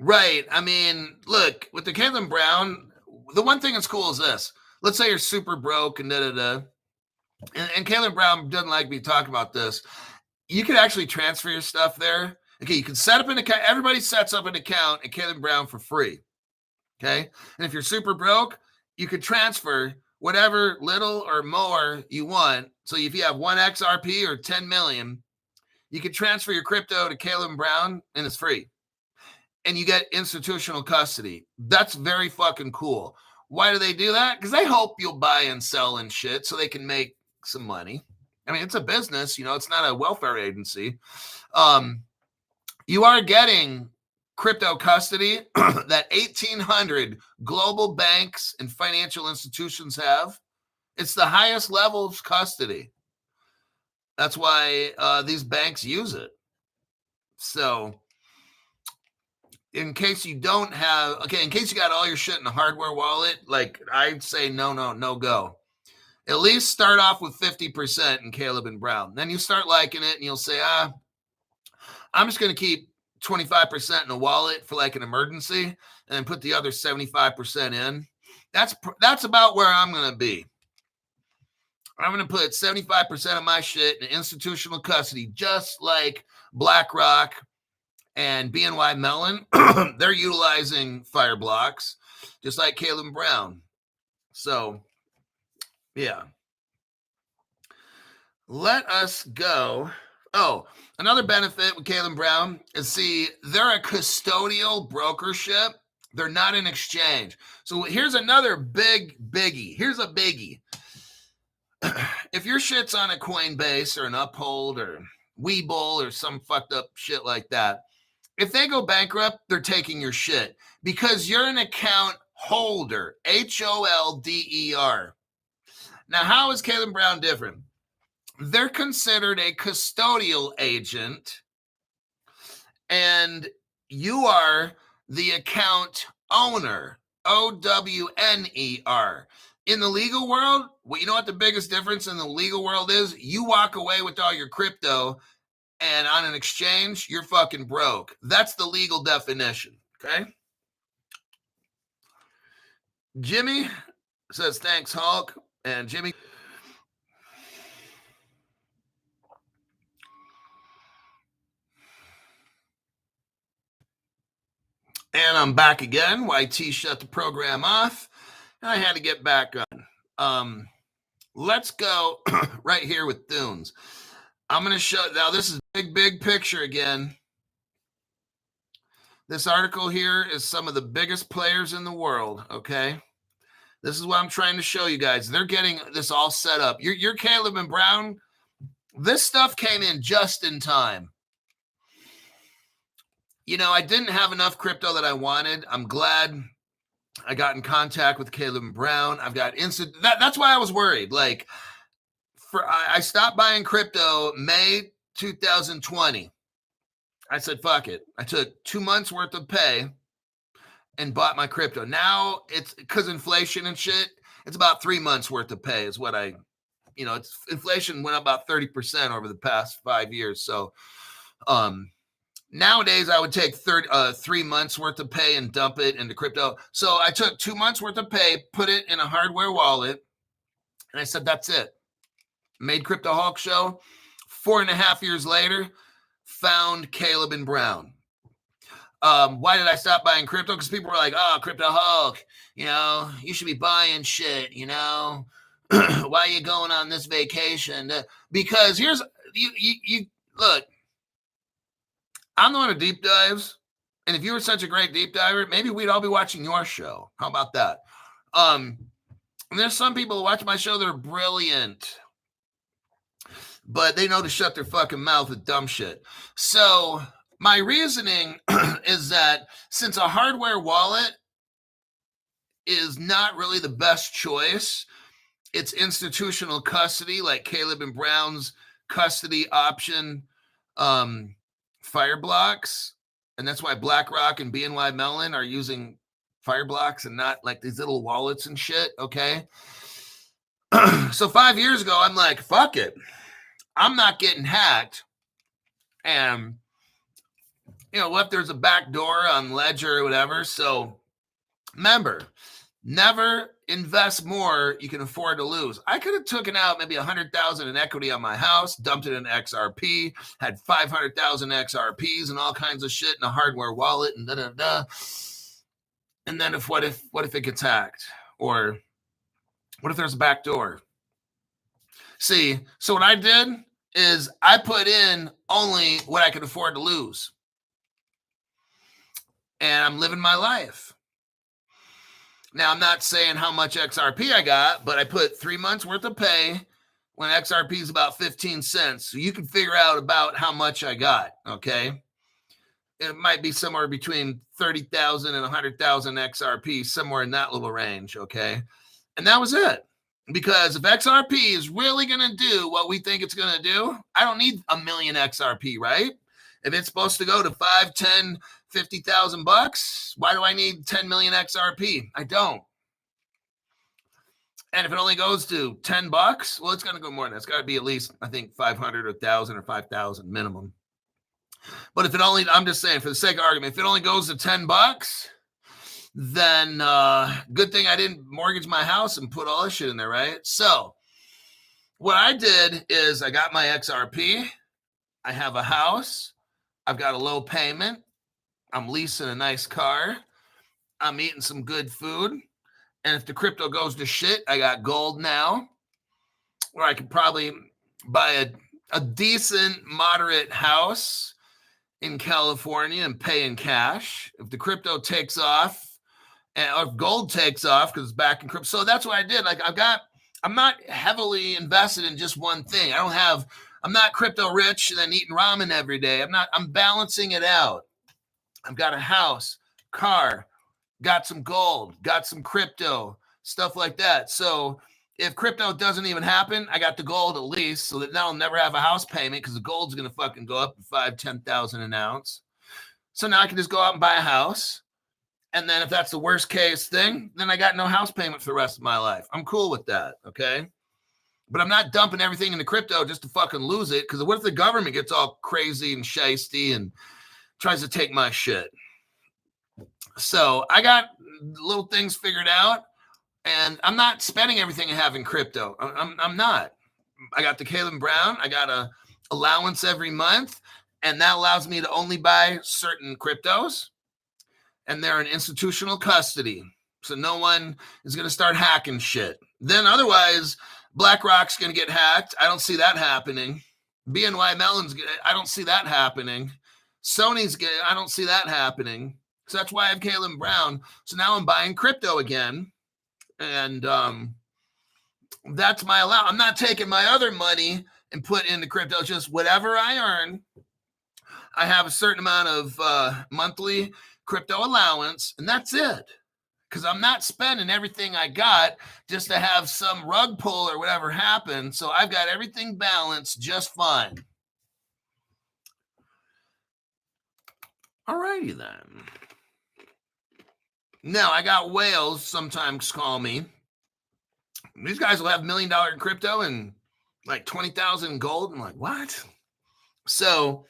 Right. I mean, look, with the Caleb and Brown, the one thing that's cool is this. Let's say you're super broke and da-da-da. And Caleb Brown doesn't like me talking about this. You could actually transfer your stuff there. Okay, you can set up an account. Everybody sets up an account at Caleb Brown for free. Okay. And if you're super broke, you could transfer whatever little or more you want. So if you have 1 XRP or 10 million, you can transfer your crypto to Caleb Brown and it's free. And you get institutional custody. That's very fucking cool. Why do they do that? Because they hope you'll buy and sell and shit so they can make some money. I mean, it's a business, it's not a welfare agency. You are getting crypto custody that 1,800 global banks and financial institutions have. It's the highest level of custody. That's why these banks use it. So in case you don't have, in case you got all your shit in a hardware wallet, like I'd say no go. At least start off with 50% in Caleb and Brown. Then you start liking it and you'll say, I'm just going to keep 25% in a wallet for like an emergency and then put the other 75% in. That's about where I'm going to be. I'm going to put 75% of my shit in institutional custody, just like BlackRock and BNY Mellon. They're utilizing fire blocks, just like Caleb Brown. So, yeah. Let us go. Oh, another benefit with Caleb Brown is, they're a custodial brokership. They're not an exchange. So here's another biggie. Here's a biggie. If your shit's on a Coinbase or an Uphold or Webull or some fucked up shit like that, if they go bankrupt, they're taking your shit because you're an account holder, HOLDER. Now, how is Caleb Brown different? They're considered a custodial agent, and you are the account owner, OWNER. In the legal world, you know what the biggest difference in the legal world is? You walk away with all your crypto, and on an exchange, you're fucking broke. That's the legal definition, okay? Jimmy says, thanks, Hulk. And Jimmy... And I'm back again. YT shut the program off, and I had to get back on. Let's go right here with Dunes. I'm going to show, now this is big picture again. This article here is some of the biggest players in the world, okay? This is what I'm trying to show you guys. They're getting this all set up. You're Caleb and Brown. This stuff came in just in time. I didn't have enough crypto that I wanted. I'm glad I got in contact with Caleb and Brown. I've got that's why I was worried. Like, I stopped buying crypto May 2020. I said, fuck it. I took 2 months worth of pay and bought my crypto. Now it's because inflation and shit. It's about 3 months worth of pay is what it's inflation went up about 30% over the past 5 years. So, nowadays, I would take 3 months worth of pay and dump it into crypto. So I took 2 months worth of pay, put it in a hardware wallet, and I said, that's it. Made Crypto Hulk Show. 4.5 years later, found Caleb and Brown. Why did I stop buying crypto? Because people were like, oh, Crypto Hulk, you should be buying shit, why are you going on this vacation? Because here's, you look, I'm the one who deep dives. And if you were such a great deep diver, maybe we'd all be watching your show. How about that? And there's some people who watch my show that are brilliant, but they know to shut their fucking mouth with dumb shit. So my reasoning is that since a hardware wallet is not really the best choice, it's institutional custody, like Caleb and Brown's custody option Fireblocks. And that's why BlackRock and BNY Mellon are using Fireblocks and not like these little wallets and shit, okay? So 5 years ago, I'm like, fuck it. I'm not getting hacked. And, you know what? There's a back door on Ledger or whatever. So remember, never invest more you can afford to lose. I could have taken out maybe 100,000 in equity on my house, dumped it in XRP, had 500,000 XRPs and all kinds of shit in a hardware wallet and da-da-da. And then what if it gets hacked? Or what if there's a back door? See, so what I did is I put in only what I could afford to lose. And I'm living my life. Now, I'm not saying how much XRP I got, but I put 3 months worth of pay when XRP is about 15 cents. So you can figure out about how much I got, okay? It might be somewhere between 30,000 and 100,000 XRP, somewhere in that little range, okay? And that was it. Because if XRP is really going to do what we think it's going to do, I don't need a million XRP, right? If it's supposed to go to 5, 10, 50,000 bucks, why do I need 10 million XRP? I don't. And if it only goes to 10 bucks, well, it's going to go more than that. It's got to be at least, I think, 500 or 1,000 or 5,000 minimum. But if it only, I'm just saying, for the sake of argument, if it only goes to 10 bucks, then good thing I didn't mortgage my house and put all this shit in there, right? So what I did is I got my XRP. I have a house. I've got a low payment. I'm leasing a nice car. I'm eating some good food. And if the crypto goes to shit, I got gold now, where I could probably buy a decent, moderate house in California and pay in cash. If the crypto takes off, or if gold takes off because it's back in crypto. So that's what I did. Like I'm not heavily invested in just one thing. I'm not crypto rich and then eating ramen every day. I'm balancing it out. I've got a house, car, got some gold, got some crypto, stuff like that. So if crypto doesn't even happen, I got the gold at least, so that now I'll never have a house payment because the gold's going to fucking go up to 5,000, 10,000 an ounce. So now I can just go out and buy a house. And then if that's the worst case thing, then I got no house payment for the rest of my life. I'm cool with that, okay? But I'm not dumping everything into crypto just to fucking lose it, because what if the government gets all crazy and shisty and tries to take my shit? So I got little things figured out, and I'm not spending everything I have in crypto. I'm not. I got the Caleb Brown. I got a allowance every month, and that allows me to only buy certain cryptos. And they're in institutional custody. So no one is going to start hacking shit. Then otherwise, BlackRock's going to get hacked. I don't see that happening. BNY Mellon's, I don't see that happening. I don't see that happening. So that's why I have Caleb Brown. So now I'm buying crypto again. And that's my allowance. I'm not taking my other money and put into crypto. Just whatever I earn. I have a certain amount of monthly crypto allowance, and that's it, because I'm not spending everything I got just to have some rug pull or whatever happen. So I've got everything balanced just fine. All righty then. Now I got whales sometimes call me. These guys will have $1 million in crypto and like 20,000 in gold. I'm like, what? So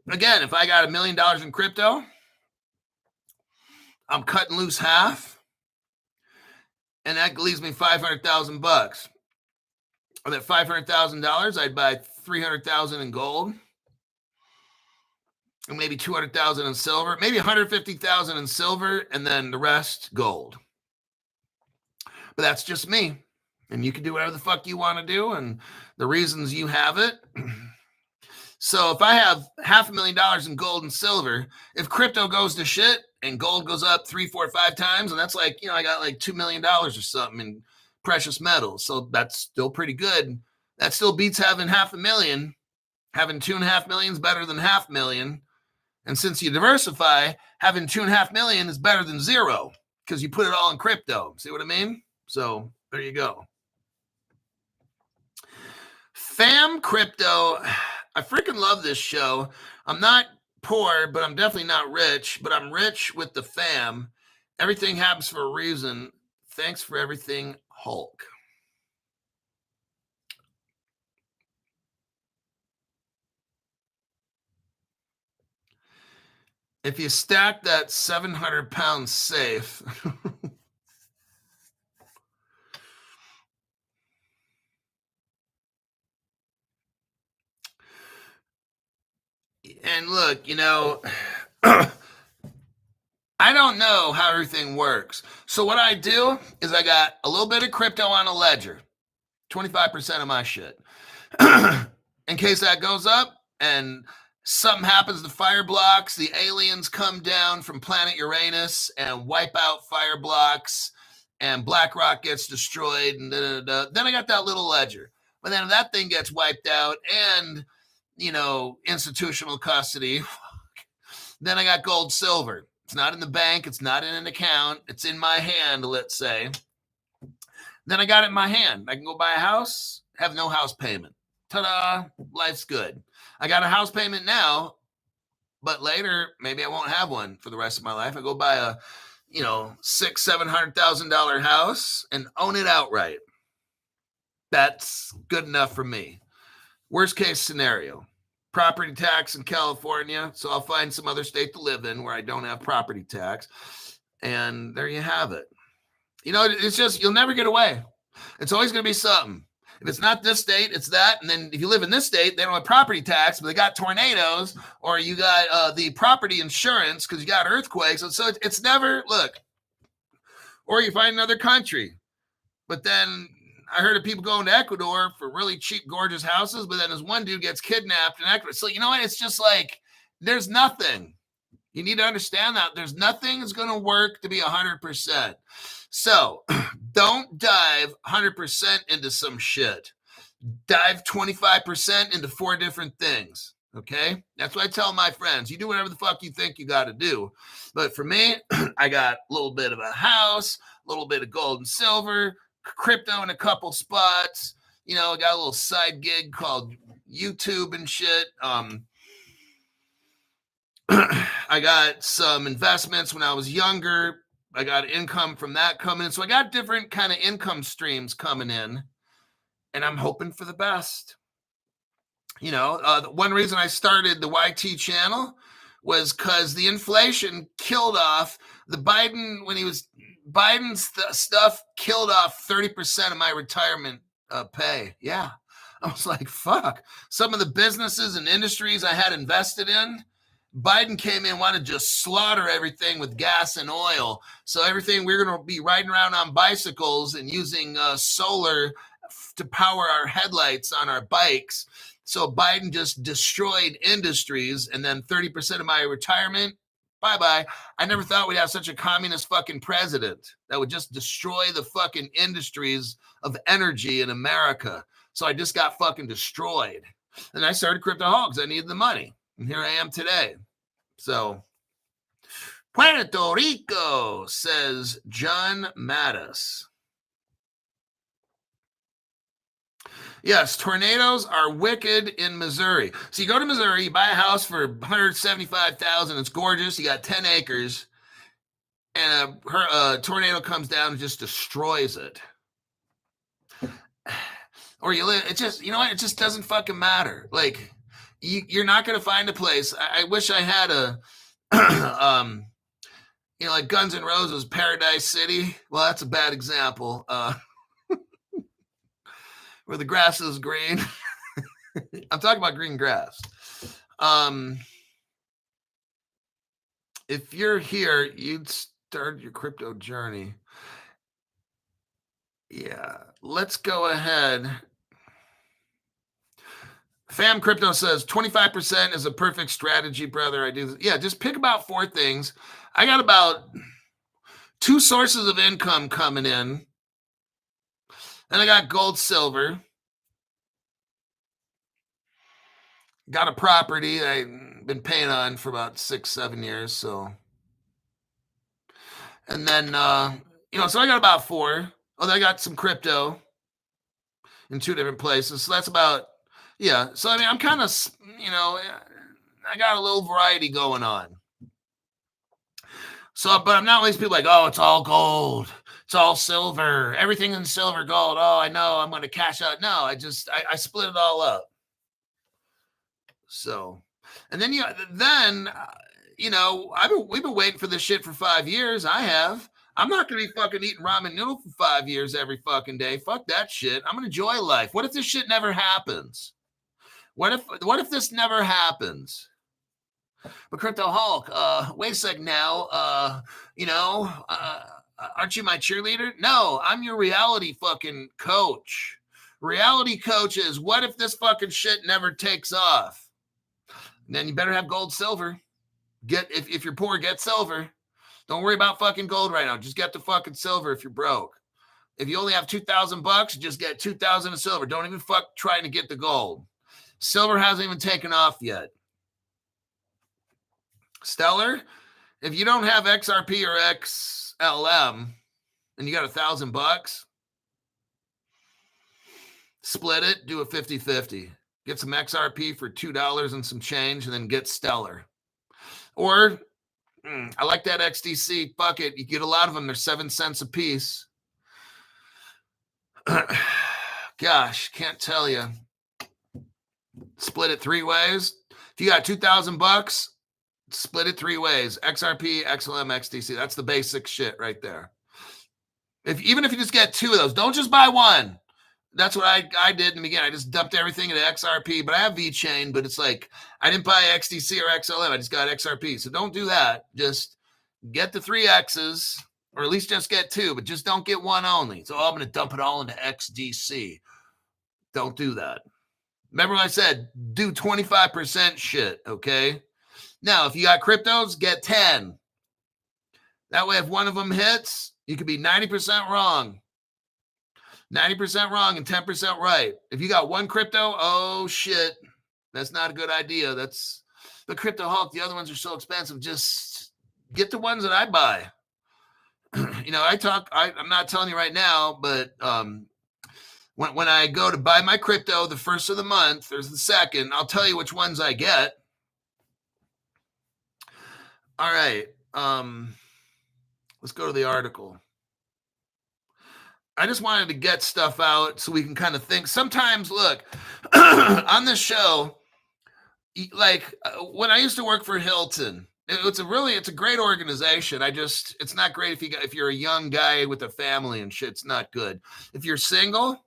again, if I got $1 million in crypto, I'm cutting loose half, and that leaves me 500,000 bucks. Or that $500,000, I'd buy 300,000 in gold, and maybe 200,000 in silver, maybe 150,000 in silver, and then the rest gold. But that's just me, and you can do whatever the fuck you want to do, and the reasons you have it. So if I have $500,000 in gold and silver, if crypto goes to shit and gold goes up 3, 4, 5 times, and that's like, I got like $2 million or something in precious metals. So that's still pretty good. That still beats having $500,000. Having 2.5 million is better than $500,000. And since you diversify, having 2.5 million is better than zero because you put it all in crypto. See what I mean? So there you go. Fam Crypto. I freaking love this show. I'm not poor, but I'm definitely not rich, but I'm rich with the fam. Everything happens for a reason. Thanks for everything, Hulk. If you stack that 700-pound safe, and look, I don't know how everything works. So what I do is I got a little bit of crypto on a ledger, 25% of my shit. In case that goes up and something happens to fire blocks, the aliens come down from planet Uranus and wipe out fire blocks, and Blackrock gets destroyed, and then I got that little ledger. But then if that thing gets wiped out and, institutional custody, then I got gold, silver. It's not in the bank. It's not in an account. It's in my hand, let's say. Then I got it in my hand. I can go buy a house, have no house payment. Ta-da, life's good. I got a house payment now, but later, maybe I won't have one for the rest of my life. I go buy a, $600,000-$700,000 house and own it outright. That's good enough for me. Worst case scenario, property tax in California. So I'll find some other state to live in where I don't have property tax. And there you have it. It's just, you'll never get away. It's always going to be something. If it's not this state, it's that. And then if you live in this state, they don't have property tax, but they got tornadoes, or you got the property insurance because you got earthquakes. And so it's never, look, or you find another country. But then I heard of people going to Ecuador for really cheap, gorgeous houses, but then this one dude gets kidnapped in Ecuador. So you know what? It's just like, there's nothing. You need to understand that there's nothing that's going to work to be 100%. So don't dive 100% into some shit. Dive 25% into 4 different things. Okay? That's what I tell my friends. You do whatever the fuck you think you got to do. But for me, I got a little bit of a house, a little bit of gold and silver, crypto in a couple spots. I got a little side gig called YouTube and shit. I got some investments when I was younger. I got income from that coming in. So I got different kind of income streams coming in, and I'm hoping for the best. One reason I started the YT channel was because the inflation killed off Biden's stuff killed off 30% of my retirement pay. Yeah. I was like, fuck. Some of the businesses and industries I had invested in, Biden came in, wanted to just slaughter everything with gas and oil. So everything, we're going to be riding around on bicycles and using solar to power our headlights on our bikes. So Biden just destroyed industries, and then 30% of my retirement, bye-bye. I never thought we'd have such a communist fucking president that would just destroy the fucking industries of energy in America. So I just got fucking destroyed. And I started Crypto because I needed the money. And here I am today. So, Puerto Rico, says John Mattis. Yes, tornadoes are wicked in Missouri. So you go to Missouri, you buy a house for $175,000. It's gorgeous. You got 10 acres. And a tornado comes down and just destroys it. Or you live, it just, it just doesn't fucking matter. Like, you're not going to find a place. I wish I had a, like Guns N' Roses, Paradise City. Well, that's a bad example. Where the grass is green. I'm talking about green grass. If you're here, you'd start your crypto journey. Yeah, let's go ahead. Fam Crypto says 25% is a perfect strategy, brother. I do. Yeah, just pick about 4 things. I got about 2 sources of income coming in. And I got gold, silver. Got a property I've been paying on for about 6-7 years. So, and then, so I got about 4. Oh, I got some crypto in 2 different places. So that's about, yeah. So, I mean, I'm kind of, I got a little variety going on. So, but I'm not one of these people like, oh, it's all gold. It's all silver. Everything in silver, gold. Oh, I know I'm going to cash out. No, I split it all up. So, and then, we've been waiting for this shit for 5 years. I have. I'm not going to be fucking eating ramen noodle for 5 years every fucking day. Fuck that shit. I'm going to enjoy life. What if this shit never happens? What if this never happens? But Crypto Hulk, wait a sec now. Aren't you my cheerleader? No, I'm your reality fucking coach. Reality coach is, what if this fucking shit never takes off? Then you better have gold, silver. If you're poor, get silver. Don't worry about fucking gold right now. Just get the fucking silver if you're broke. If you only have $2,000, just get 2,000 of silver. Don't even fuck trying to get the gold. Silver hasn't even taken off yet. Stellar, if you don't have XRP or XLM and you got $1,000, split it, do a 50-50. Get some XRP for $2 and some change, and then get Stellar. Or I like that XDC. Fuck it. You get a lot of them. They're 7 cents a piece. Gosh, can't tell you. Split it 3 ways. If you got $2,000, split it 3 ways. XRP, XLM, XDC. That's the basic shit right there. Even if you just get 2 of those, don't just buy one. That's what I did in the beginning. I just dumped everything into XRP, but I have VeChain, but it's like I didn't buy XDC or XLM. I just got XRP. So don't do that. Just get the 3 X's, or at least just get 2, but just don't get one only. So I'm going to dump it all into XDC. Don't do that. Remember what I said? Do 25% shit, okay? Now, if you got cryptos, get 10. That way, if one of them hits, you could be 90% wrong. 90% wrong and 10% right. If you got one crypto, oh shit, that's not a good idea. That's the Crypto Hulk. The other ones are so expensive. Just get the ones that I buy. I'm not telling you right now, but when I go to buy my crypto, the first of the month, there's the second, I'll tell you which ones I get. All right. Let's go to the article. I just wanted to get stuff out so we can kind of think. Sometimes, look, on this show, like when I used to work for Hilton, it's a great organization. It's not great if you're a young guy with a family and shit. It's not good. If you're single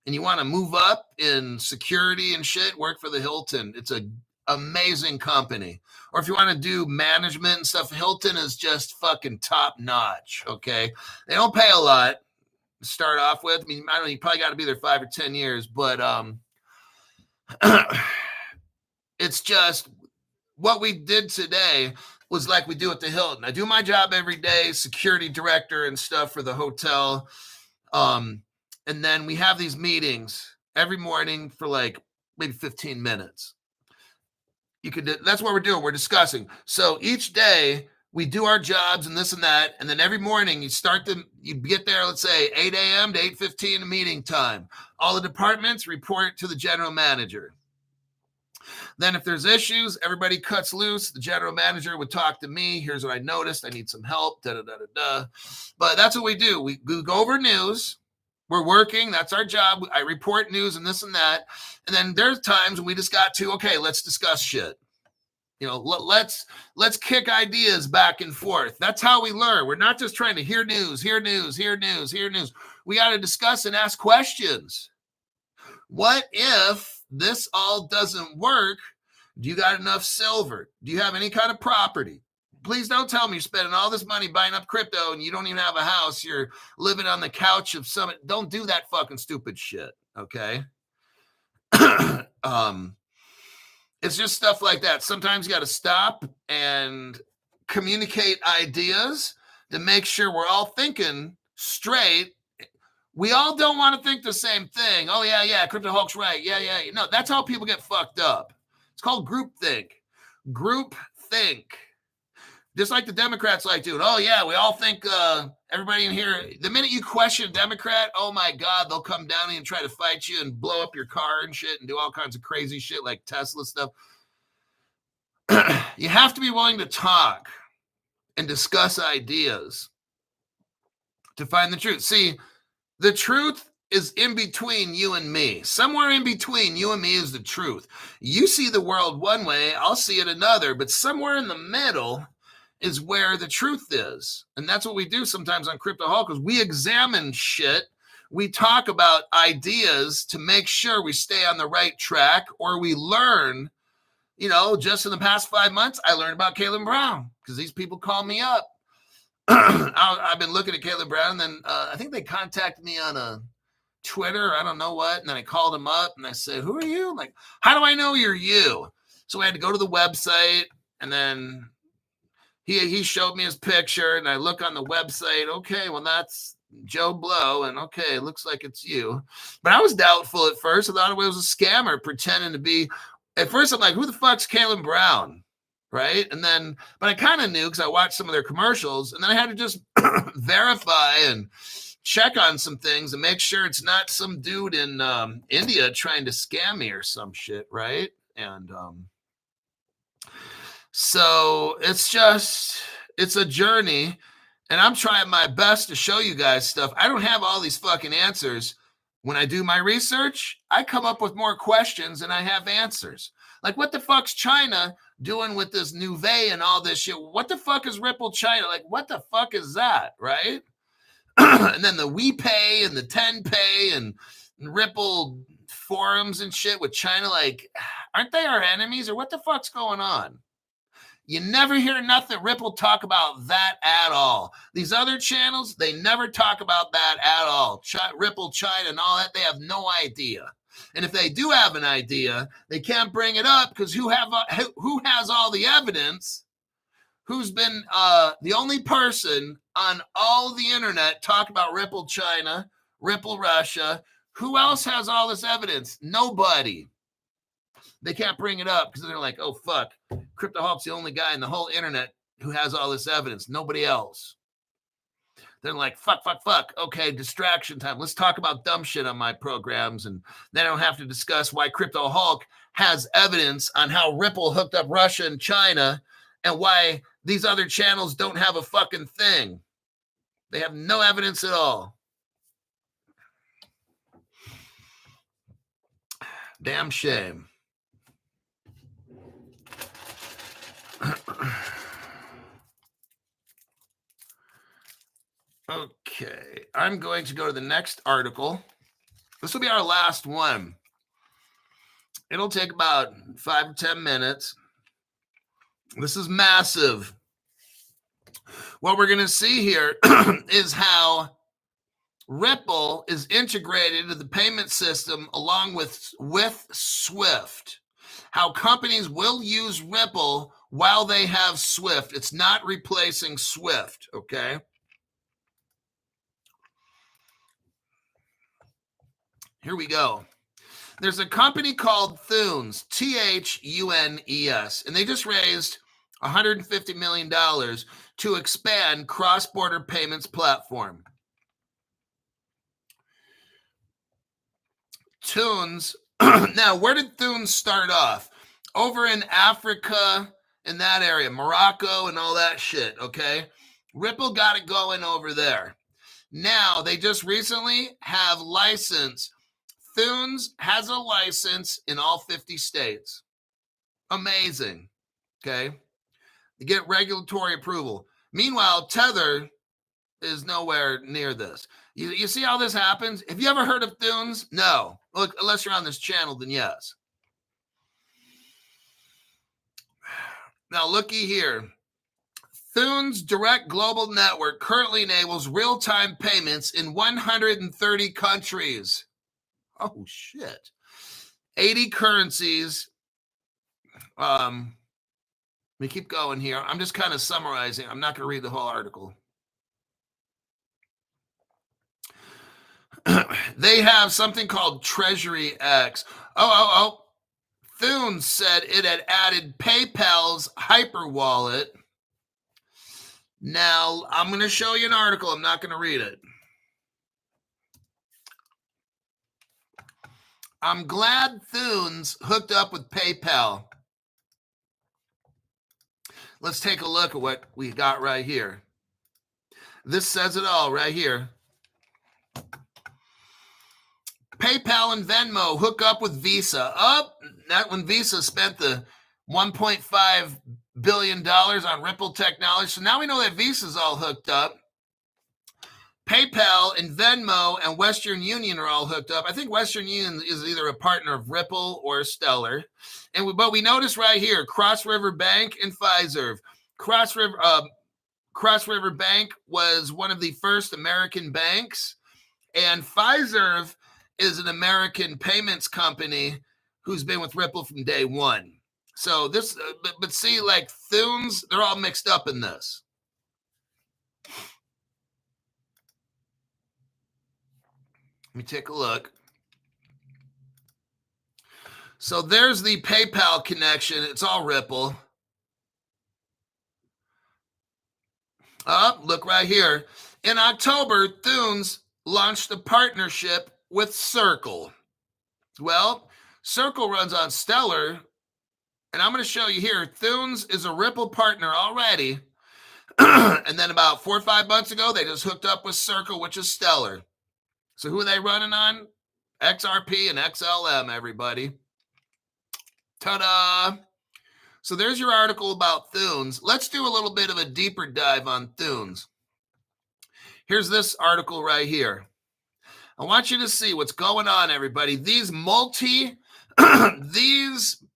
and you want to move up in security and shit, work for the Hilton. It's an amazing company. Or if you want to do management and stuff, Hilton is just fucking top notch. Okay, they don't pay a lot to start off with. I mean, I don't know, you probably got to be there 5 or 10 years, but it's just what we did today was like we do at the Hilton. I do my job every day, security director and stuff for the hotel. And then we have these meetings every morning for like maybe 15 minutes. That's what we're doing. We're discussing. So each day we do our jobs and this and that. And then every morning you get there, let's say 8 a.m. to 8:15 meeting time. All the departments report to the general manager. Then if there's issues, everybody cuts loose. The general manager would talk to me. Here's what I noticed. I need some help. But that's what we do. We go over news. We're working. That's our job. I report news and this and that. And then there's times when we just got to, okay, let's discuss shit. Let's kick ideas back and forth. That's how we learn. We're not just trying to hear news. We got to discuss and ask questions. What if this all doesn't work? Do you got enough silver? Do you have any kind of property? Please don't tell me you're spending all this money buying up crypto and you don't even have a house. You're living on the couch of some. Don't do that fucking stupid shit, okay? It's just stuff like that. Sometimes you got to stop and communicate ideas to make sure we're all thinking straight. We all don't want to think the same thing. Oh, yeah, Crypto Hulk's right. Yeah. No, that's how people get fucked up. It's called groupthink. Groupthink. Just like the Democrats like doing. Oh, yeah, we all think everybody in here, the minute you question a Democrat, oh, my God, they'll come down and try to fight you and blow up your car and shit and do all kinds of crazy shit like Tesla stuff. You have to be willing to talk and discuss ideas to find the truth. See, the truth is in between you and me. Somewhere in between you and me is the truth. You see the world one way, I'll see it another, but somewhere in the middle is where the truth is. And that's what we do sometimes on Crypto Hulk, is we examine shit. We talk about ideas to make sure we stay on the right track, or we learn. You know, just in the past 5 months, I learned about Caleb Brown because these people call me up. I've been looking at Caleb Brown, and then I think they contacted me on a Twitter, I don't know what, and then I called him up, and I said, who are you? I'm like, how do I know you're you? So I had to go to the website, and then he showed me his picture, and I look on the website. Okay, well, that's Joe Blow, and okay, it looks like it's you. But I was doubtful at first. I thought it was a scammer pretending to be. At first, I'm like, who the fuck's Caleb Brown? Right? And then, but I kind of knew because I watched some of their commercials, and then I had to just verify and check on some things and make sure it's not some dude in India trying to scam me or some shit, right? And so it's a journey, and I'm trying my best to show you guys stuff. I don't have all these fucking answers. When I do my research, I come up with more questions than I have answers. Like, what the fuck's China doing with this Nuvei and all this shit? What the fuck is Ripple China? Like, what the fuck is that, right? And then the WePay and the TenPay and Ripple forums and shit with China, like, aren't they our enemies, or what the fuck's going on? You never hear nothing Ripple talk about that at all. These other channels, they never talk about that at all. Ripple, China, and all that, they have no idea. And if they do have an idea, they can't bring it up because who has all the evidence? Who's been the only person on all the internet talk about Ripple China, Ripple Russia? Who else has all this evidence? Nobody. They can't bring it up because they're like, oh, fuck. Crypto Hulk's the only guy in the whole internet who has all this evidence. Nobody else. They're like, fuck. Okay, distraction time. Let's talk about dumb shit on my programs. And then I don't have to discuss why Crypto Hulk has evidence on how Ripple hooked up Russia and China and why these other channels don't have a fucking thing. They have no evidence at all. Damn shame. Okay, I'm going to go to the next article. This will be our last one. It'll take about 5 to 10 minutes. This is massive. What we're going to see here is how Ripple is integrated into the payment system along with Swift. How companies will use Ripple while they have Swift. It's not replacing Swift, okay? Here we go. There's a company called Thunes, Thunes, and they just raised $150 million to expand cross-border payments platform. Thunes, now where did Thunes start off? Over in Africa, in that area, Morocco and all that shit, okay? Ripple got it going over there. Now, they just recently have license. Thunes has a license in all 50 states. Amazing, okay? You get regulatory approval. Meanwhile, Tether is nowhere near this. You see how this happens? Have you ever heard of Thunes? No. Look, unless you're on this channel, then yes. Now, looky here. Thunes Direct Global Network currently enables real-time payments in 130 countries. Oh, shit. 80 currencies. Let me keep going here. I'm just kind of summarizing. I'm not going to read the whole article. They have something called Treasury X. Thune said it had added PayPal's hyperwallet. Now, I'm going to show you an article. I'm not going to read it. I'm glad Thune's hooked up with PayPal. Let's take a look at what we got right here. This says it all right here. PayPal and Venmo hook up with Visa. That when Visa spent the $1.5 billion on Ripple technology. So now we know that Visa's all hooked up. PayPal and Venmo and Western Union are all hooked up. I think Western Union is either a partner of Ripple or Stellar. But we notice right here, Cross River Bank and Fiserv. Cross River Bank was one of the first American banks, and Fiserv is an American payments company who's been with Ripple from day one. So this, but see, like Thunes, they're all mixed up in this. Let me take a look. So there's the PayPal connection. It's all Ripple. Look right here. In October, Thunes launched a partnership with Circle. Well, Circle runs on Stellar, and I'm going to show you here. Thunes is a Ripple partner already. And then about 4 or 5 months ago, they just hooked up with Circle, which is Stellar. So who are they running on? XRP and XLM, everybody. Ta-da! So there's your article about Thunes. Let's do a little bit of a deeper dive on Thunes. Here's this article right here. I want you to see what's going on, everybody. These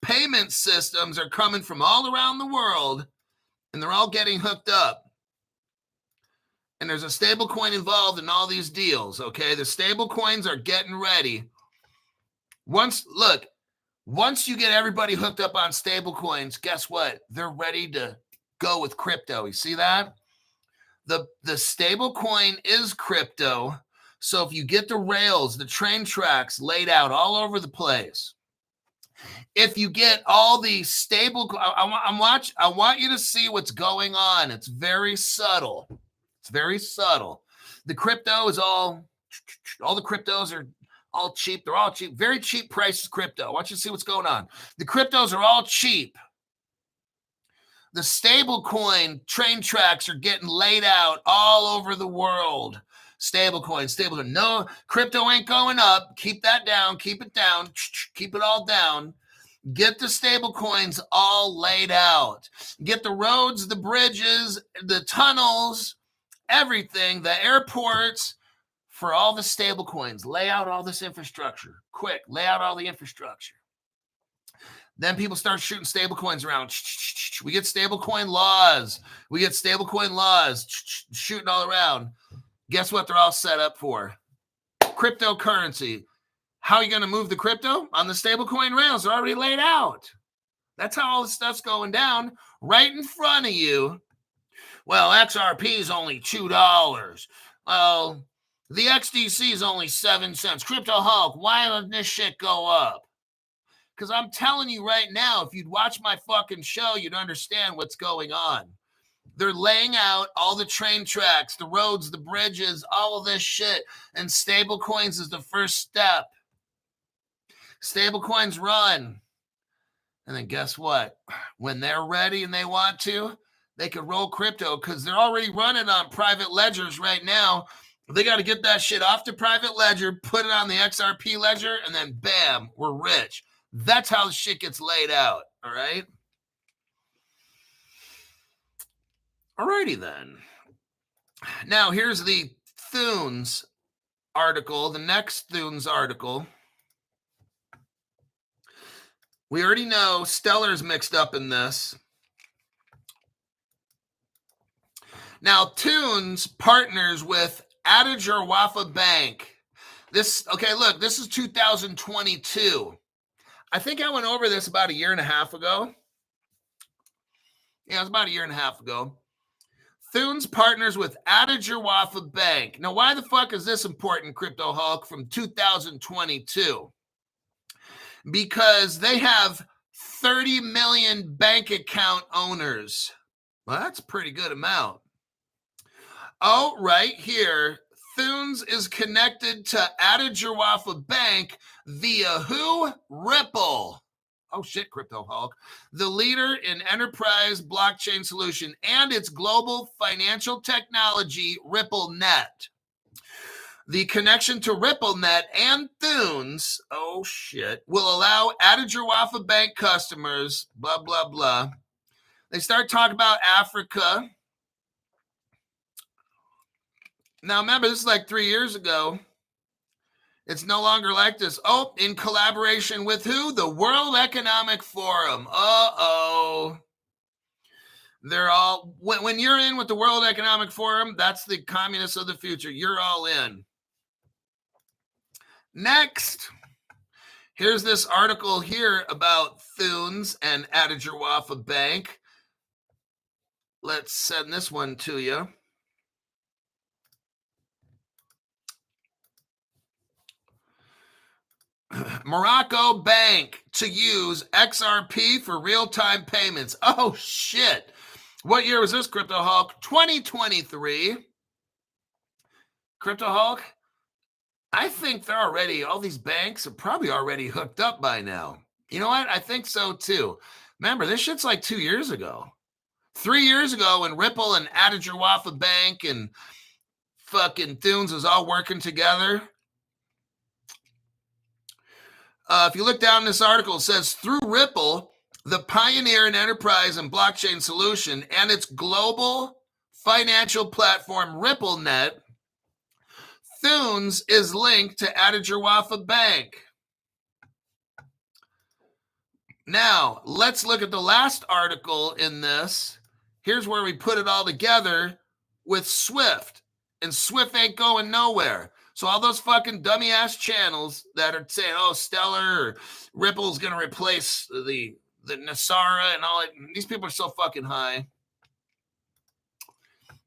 payment systems are coming from all around the world, and they're all getting hooked up. And there's a stable coin involved in all these deals, okay? The stable coins are getting ready. Once you get everybody hooked up on stable coins, guess what? They're ready to go with crypto. You see that? The stable coin is crypto. So if you get the rails, the train tracks laid out all over the place, if you get all the stable, I want you to see what's going on. It's very subtle. It's very subtle. The crypto is all the cryptos are all cheap. They're all cheap. Very cheap prices crypto. I want you to see what's going on. The cryptos are all cheap. The stable coin train tracks are getting laid out all over the world. Stable coin. No, crypto ain't going up. Keep that down. Keep it down. Keep it all down. Get the stable coins all laid out. Get the roads, the bridges, the tunnels, everything, the airports for all the stable coins. Lay out all this infrastructure. Quick, lay out all the infrastructure. Then people start shooting stable coins around. We get stable coin laws. Shooting all around. Guess what they're all set up for? Cryptocurrency. How are you going to move the crypto? On the stablecoin rails. They're already laid out. That's how all this stuff's going down right in front of you. Well, XRP is only $2. Well, the XDC is only 7 cents. Crypto Hulk, why doesn't this shit go up? Because I'm telling you right now, if you'd watch my fucking show, you'd understand what's going on. They're laying out all the train tracks, the roads, the bridges, all of this shit. And stable coins is the first step. Stable coins run. And then guess what? When they're ready and they want to, they can roll crypto because they're already running on private ledgers right now. They got to get that shit off the private ledger, put it on the XRP ledger, and then bam, we're rich. That's how the shit gets laid out. All right. Alrighty then. Now here's the Thunes article, the next Thunes article. We already know Stellar's mixed up in this. Now Thunes partners with Adager Wafa Bank. This is 2022. I think I went over this about a year and a half ago. Yeah, it was about a year and a half ago. Thunes partners with Atajawafa Bank. Now, why the fuck is this important, Crypto Hulk, from 2022? Because they have 30 million bank account owners. Well, that's a pretty good amount. Oh, right here, Thunes is connected to Atajawafa Bank via who? Ripple. Oh shit, Crypto Hulk. The leader in enterprise blockchain solution and its global financial technology, RippleNet. The connection to RippleNet and Thunes, oh shit, will allow Atajawafa Bank customers, blah, blah, blah. They start talking about Africa. Now, remember, this is like 3 years ago. It's no longer like this. Oh, in collaboration with who? The World Economic Forum. Uh-oh. They're all, when you're in with the World Economic Forum, that's the communists of the future. You're all in. Next, here's this article here about Thunes and Atajawafa Bank. Let's send this one to you. Morocco Bank to use XRP for real-time payments. Oh, shit. What year was this, Crypto Hulk? 2023. Crypto Hulk, I think they're already, all these banks are probably already hooked up by now. You know what? I think so, too. Remember, this shit's like 2 years ago. 3 years ago when Ripple and Atajawafa Bank and fucking Thunes was all working together. If you look down this article, it says, through Ripple, the pioneer in enterprise and blockchain solution and its global financial platform, RippleNet, Thunes is linked to Atajawafa Bank. Now, let's look at the last article in this. Here's where we put it all together with Swift. And Swift ain't going nowhere. So all those fucking dummy ass channels that are saying, oh, Stellar or Ripple's going to replace the Nasara and all that. These people are so fucking high.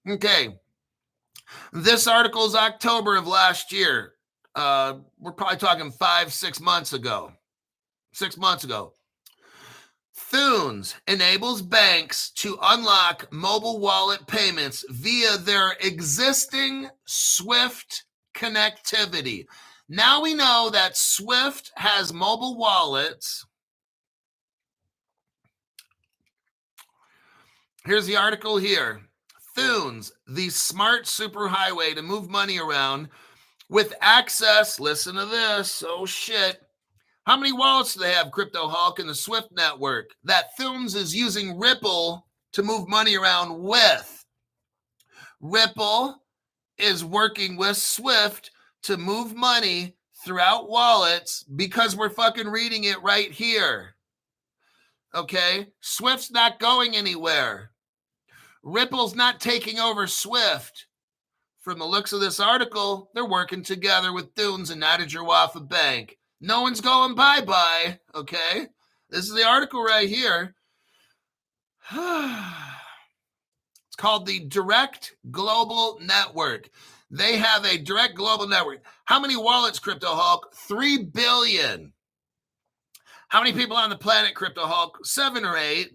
Okay. This article is October of last year. We're probably talking 5-6 months ago. 6 months ago. Thunes enables banks to unlock mobile wallet payments via their existing Swift connectivity. Now we know that Swift has mobile wallets. Here's the article here. Thunes, the smart superhighway to move money around with access. Listen to this. Oh, shit. How many wallets do they have, Crypto Hulk, in the Swift network that Thunes is using Ripple to move money around with? Ripple is working with Swift to move money throughout wallets because we're fucking reading it right here. Okay? Swift's not going anywhere. Ripple's not taking over Swift. From the looks of this article, they're working together with Thunes and Atajawafa Bank. No one's going bye-bye, okay? This is the article right here. It's called the Direct Global Network. They have a Direct Global Network. How many wallets, Crypto Hulk? 3 billion. How many people on the planet, Crypto Hulk? 7 or 8.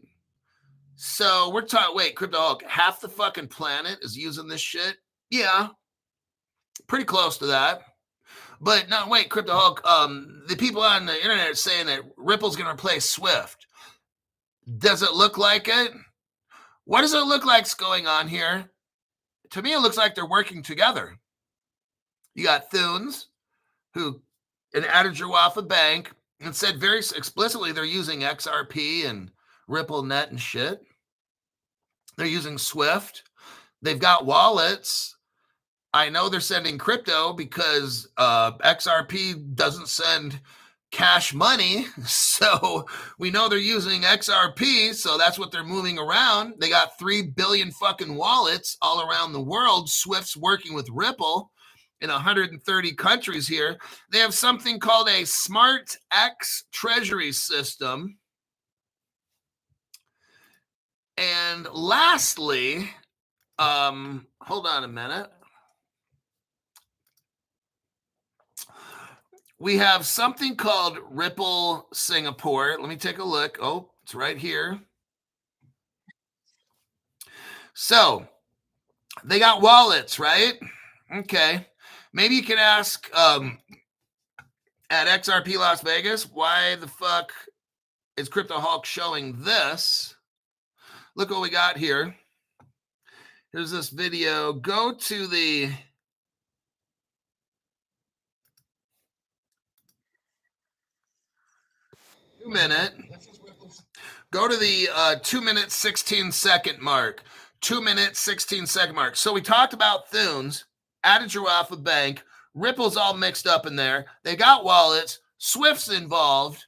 So we're talking, wait, Crypto Hulk, half the fucking planet is using this shit? Yeah, pretty close to that. But no, wait, Crypto Hulk, the people on the internet are saying that Ripple's going to replace Swift. Does it look like it? What does it look like's going on here? To me, it looks like they're working together. You got Thunes, who, an Atajawafa Bank, and said very explicitly they're using XRP and RippleNet and shit. They're using Swift. They've got wallets. I know they're sending crypto because XRP doesn't send cash money. So we know they're using XRP. So that's what they're moving around. They got 3 billion fucking wallets all around the world. Swift's working with Ripple in 130 countries here. They have something called a Smart X Treasury system. And And lastly, hold on a minute. We have something called Ripple Singapore. Let me take a look. Oh, it's right here. So they got wallets, right? Okay. Maybe you can ask at XRP Las Vegas, why the fuck is Crypto Hulk showing this? Look what we got here. Here's this video. Go to the minute. Go to the 2 minute 16-second mark. 2 minute 16-second mark. So we talked about Thunes, added your Alpha Bank, Ripple's all mixed up in there. They got wallets. Swift's involved.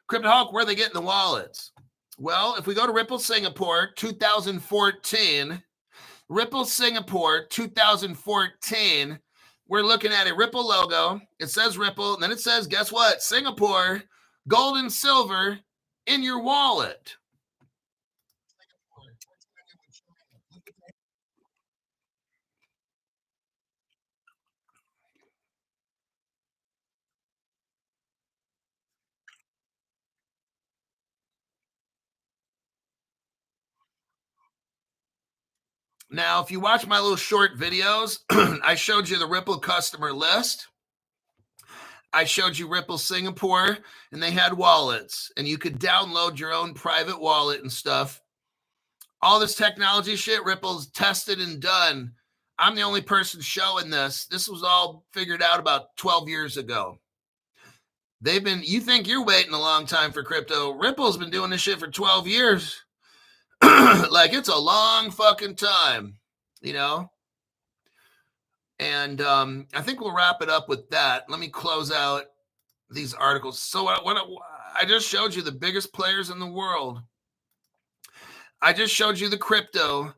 Crypto Hulk, where are they getting the wallets? Well, if we go to Ripple Singapore 2014, Ripple Singapore 2014, we're looking at a Ripple logo. It says Ripple, and then it says, guess what? Singapore, gold and silver in your wallet. Now, if you watch my little short videos, I showed you the Ripple customer list. I showed you Ripple Singapore, and they had wallets, and you could download your own private wallet and stuff. All this technology shit, Ripple's tested and done. I'm the only person showing this. This was all figured out about 12 years ago. You think you're waiting a long time for crypto. Ripple's been doing this shit for 12 years. Like, it's a long fucking time, you know? And I think we'll wrap it up with that. Let me close out these articles. So I just showed you the biggest players in the world. I just showed you the crypto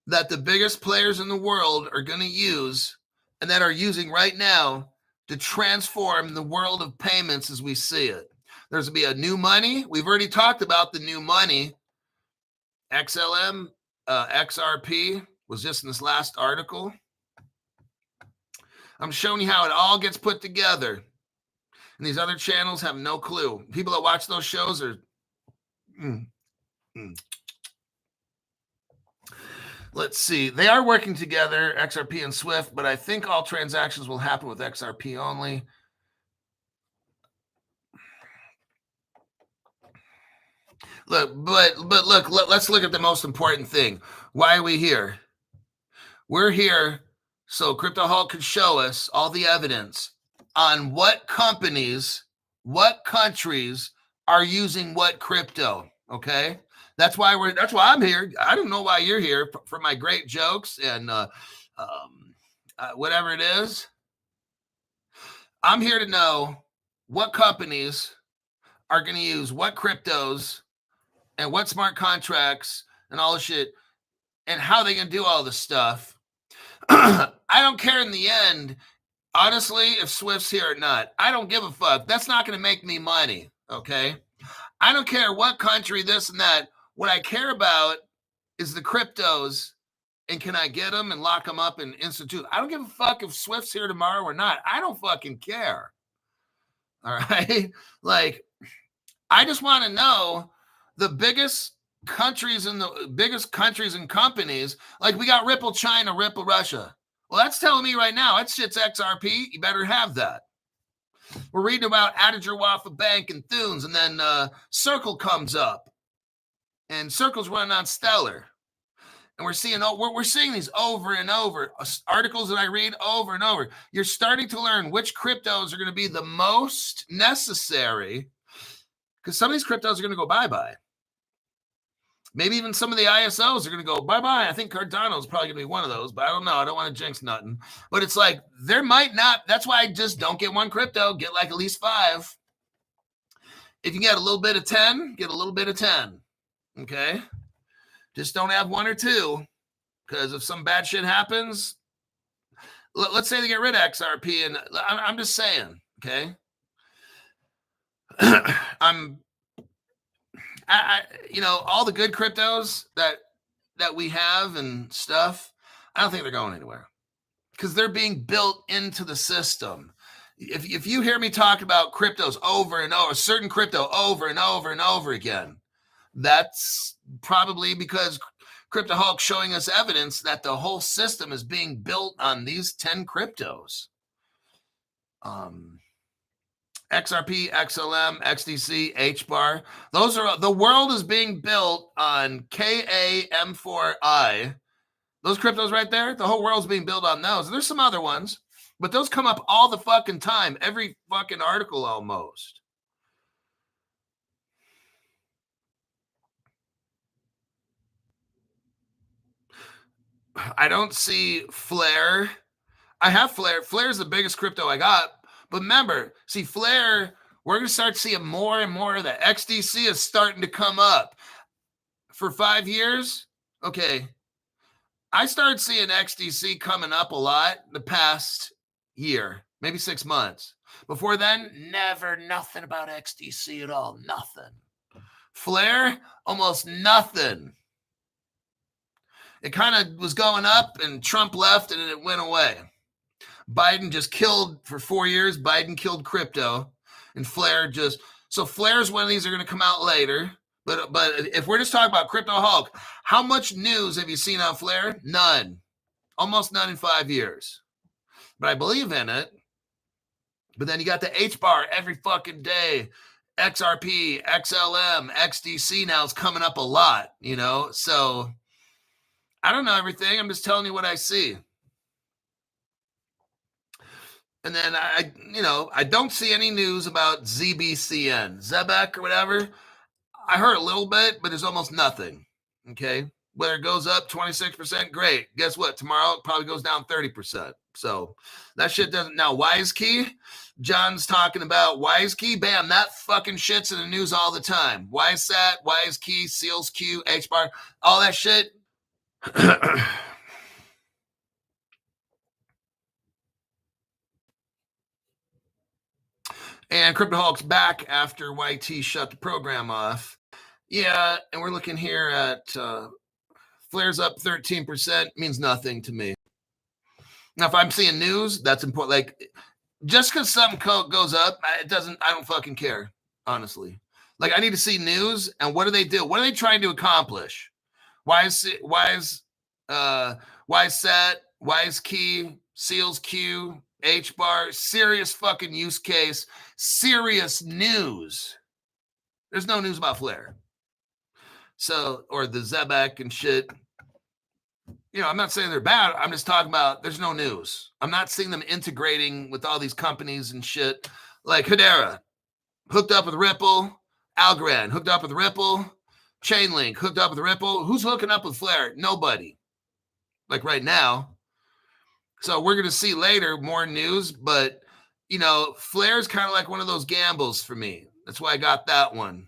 that the biggest players in the world are going to use and that are using right now to transform the world of payments as we see it. There's going to be a new money. We've already talked about the new money. XLM, XRP was just in this last article. I'm showing you how it all gets put together. And these other channels have no clue. People that watch those shows are... Let's see. They are working together, XRP and Swift, but I think all transactions will happen with XRP only. Look, but look, let's look at the most important thing. Why are we here? We're here so Crypto Hulk could show us all the evidence on what companies, what countries are using what crypto. Okay, that's why I'm here. I don't know why you're here for my great jokes and whatever it is. I'm here to know what companies are going to use what cryptos and what smart contracts and all this shit and how they can do all this stuff. I don't care in the end, honestly, if Swift's here or not. I don't give a fuck. That's not going to make me money, okay? I don't care what country, this and that. What I care about is the cryptos, and can I get them and lock them up and institute? I don't give a fuck if Swift's here tomorrow or not. I don't fucking care. All right? Like, I just want to know the biggest countries and companies. Like, we got Ripple China, Ripple Russia. Well, that's telling me right now, that shit's XRP. You better have that. We're reading about Adager Wafa Bank and Thunes, and then Circle comes up. And Circle's running on Stellar. And we're seeing these over and over. Articles that I read over and over. You're starting to learn which cryptos are going to be the most necessary, because some of these cryptos are going to go bye-bye. Maybe even some of the ISOs are going to go bye-bye. I think Cardano is probably going to be one of those, but I don't know. I don't want to jinx nothing. But it's like, there might not. That's why I just don't get one crypto. Get like at least 5. If you get a little bit of 10, get a little bit of 10. Okay? Just don't have 1 or 2. Because if some bad shit happens, let's say they get rid of XRP, and I'm just saying, okay? all the good cryptos that we have and stuff, I don't think they're going anywhere because they're being built into the system. If you hear me talk about cryptos over and over, certain crypto over and over and over again, that's probably because Crypto Hulk showing us evidence that the whole system is being built on these 10 cryptos. XRP, XLM, XDC, HBAR. Those are the world is being built on KAM4I. Those cryptos right there, the whole world's being built on those. There's some other ones, but those come up all the fucking time, every fucking article almost. I don't see Flare. I have Flare. Flare is the biggest crypto I got. But remember, see, Flare, we're going to start seeing more and more of that. XDC is starting to come up. For 5 years, okay, I started seeing XDC coming up a lot the past year, maybe 6 months. Before then, never nothing about XDC at all. Nothing. Flare, almost nothing. It kind of was going up and Trump left and it went away. Biden just killed for 4 years. Biden killed crypto and Flare just. So Flare's one of these are going to come out later. But if we're just talking about Crypto Hulk, how much news have you seen on Flare? None. Almost none in 5 years. But I believe in it. But then you got the HBAR every fucking day. XRP, XLM, XDC now is coming up a lot, So I don't know everything. I'm just telling you what I see. And then I don't see any news about ZBCN, Zebek or whatever. I heard a little bit, but there's almost nothing. Okay. Whether it goes up 26%, great. Guess what? Tomorrow it probably goes down 30%. So that shit doesn't. Now, WiseKey, John's talking about WiseKey. Bam, that fucking shit's in the news all the time. WiseSat, WiseKey, SealsQ, HBAR, all that shit. And Crypto Hulk's back after YT shut the program off. Yeah, and we're looking here at Flare's up 13%, means nothing to me. Now, if I'm seeing news, that's important. Like, just because something goes up, I don't fucking care, honestly. Like, I need to see news, and what do they do? What are they trying to accomplish? WiseSat, WiseKey, SealsQ, HBAR, serious fucking use case, serious news. There's no news about Flare. So, or the Zebek and shit. I'm not saying they're bad. I'm just talking about there's no news. I'm not seeing them integrating with all these companies and shit. Like Hedera, hooked up with Ripple. Algorand, hooked up with Ripple. Chainlink, hooked up with Ripple. Who's hooking up with Flare? Nobody. Like right now. So we're going to see later more news. But, Flare's kind of like one of those gambles for me. That's why I got that one.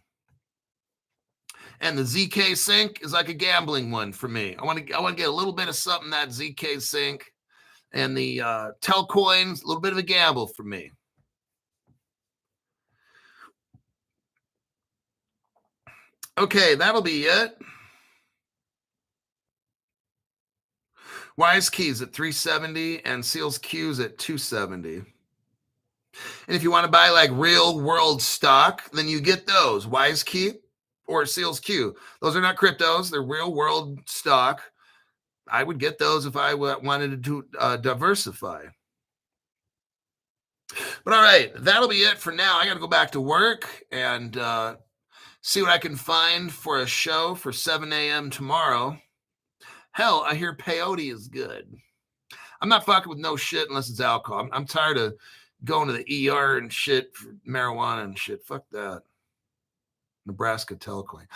And the ZK Sync is like a gambling one for me. I want to get a little bit of something, that ZK Sync. And the Telcoins, a little bit of a gamble for me. Okay, that'll be it. WiseKey's at 370 and SealsQ's at 270. And if you want to buy like real world stock, then you get those, WiseKey or SealsQ. Those are not cryptos. They're real world stock. I would get those if I wanted to diversify. But all right, that'll be it for now. I got to go back to work and see what I can find for a show for 7 a.m. tomorrow. Hell, I hear peyote is good. I'm not fucking with no shit unless it's alcohol. I'm tired of going to the ER and shit for marijuana and shit. Fuck that. Nebraska Telecoin.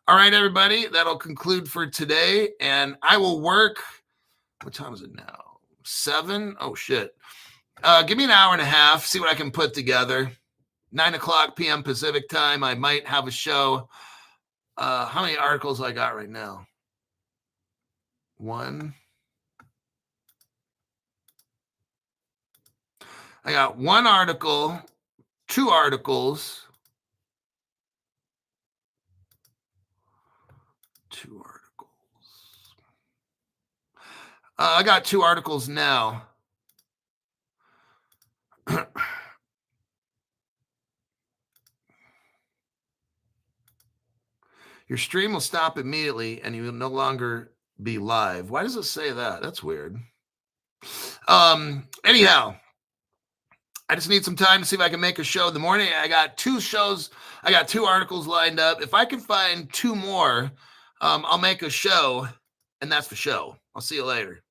All right, everybody. That'll conclude for today. And I will work. What time is it now? 7? Oh, shit. Give me an hour and a half. See what I can put together. 9:00 p.m. Pacific time. I might have a show. How many articles I got right now? 1. I got 1 article, 2 articles, 2 articles. I got 2 articles now. Your stream will stop immediately and you will no longer be live. Why does it say that? That's weird. Anyhow, I just need some time to see if I can make a show in the morning. I got 2 shows. I got 2 articles lined up. If I can find 2 more, I'll make a show, and that's the show. I'll see you later.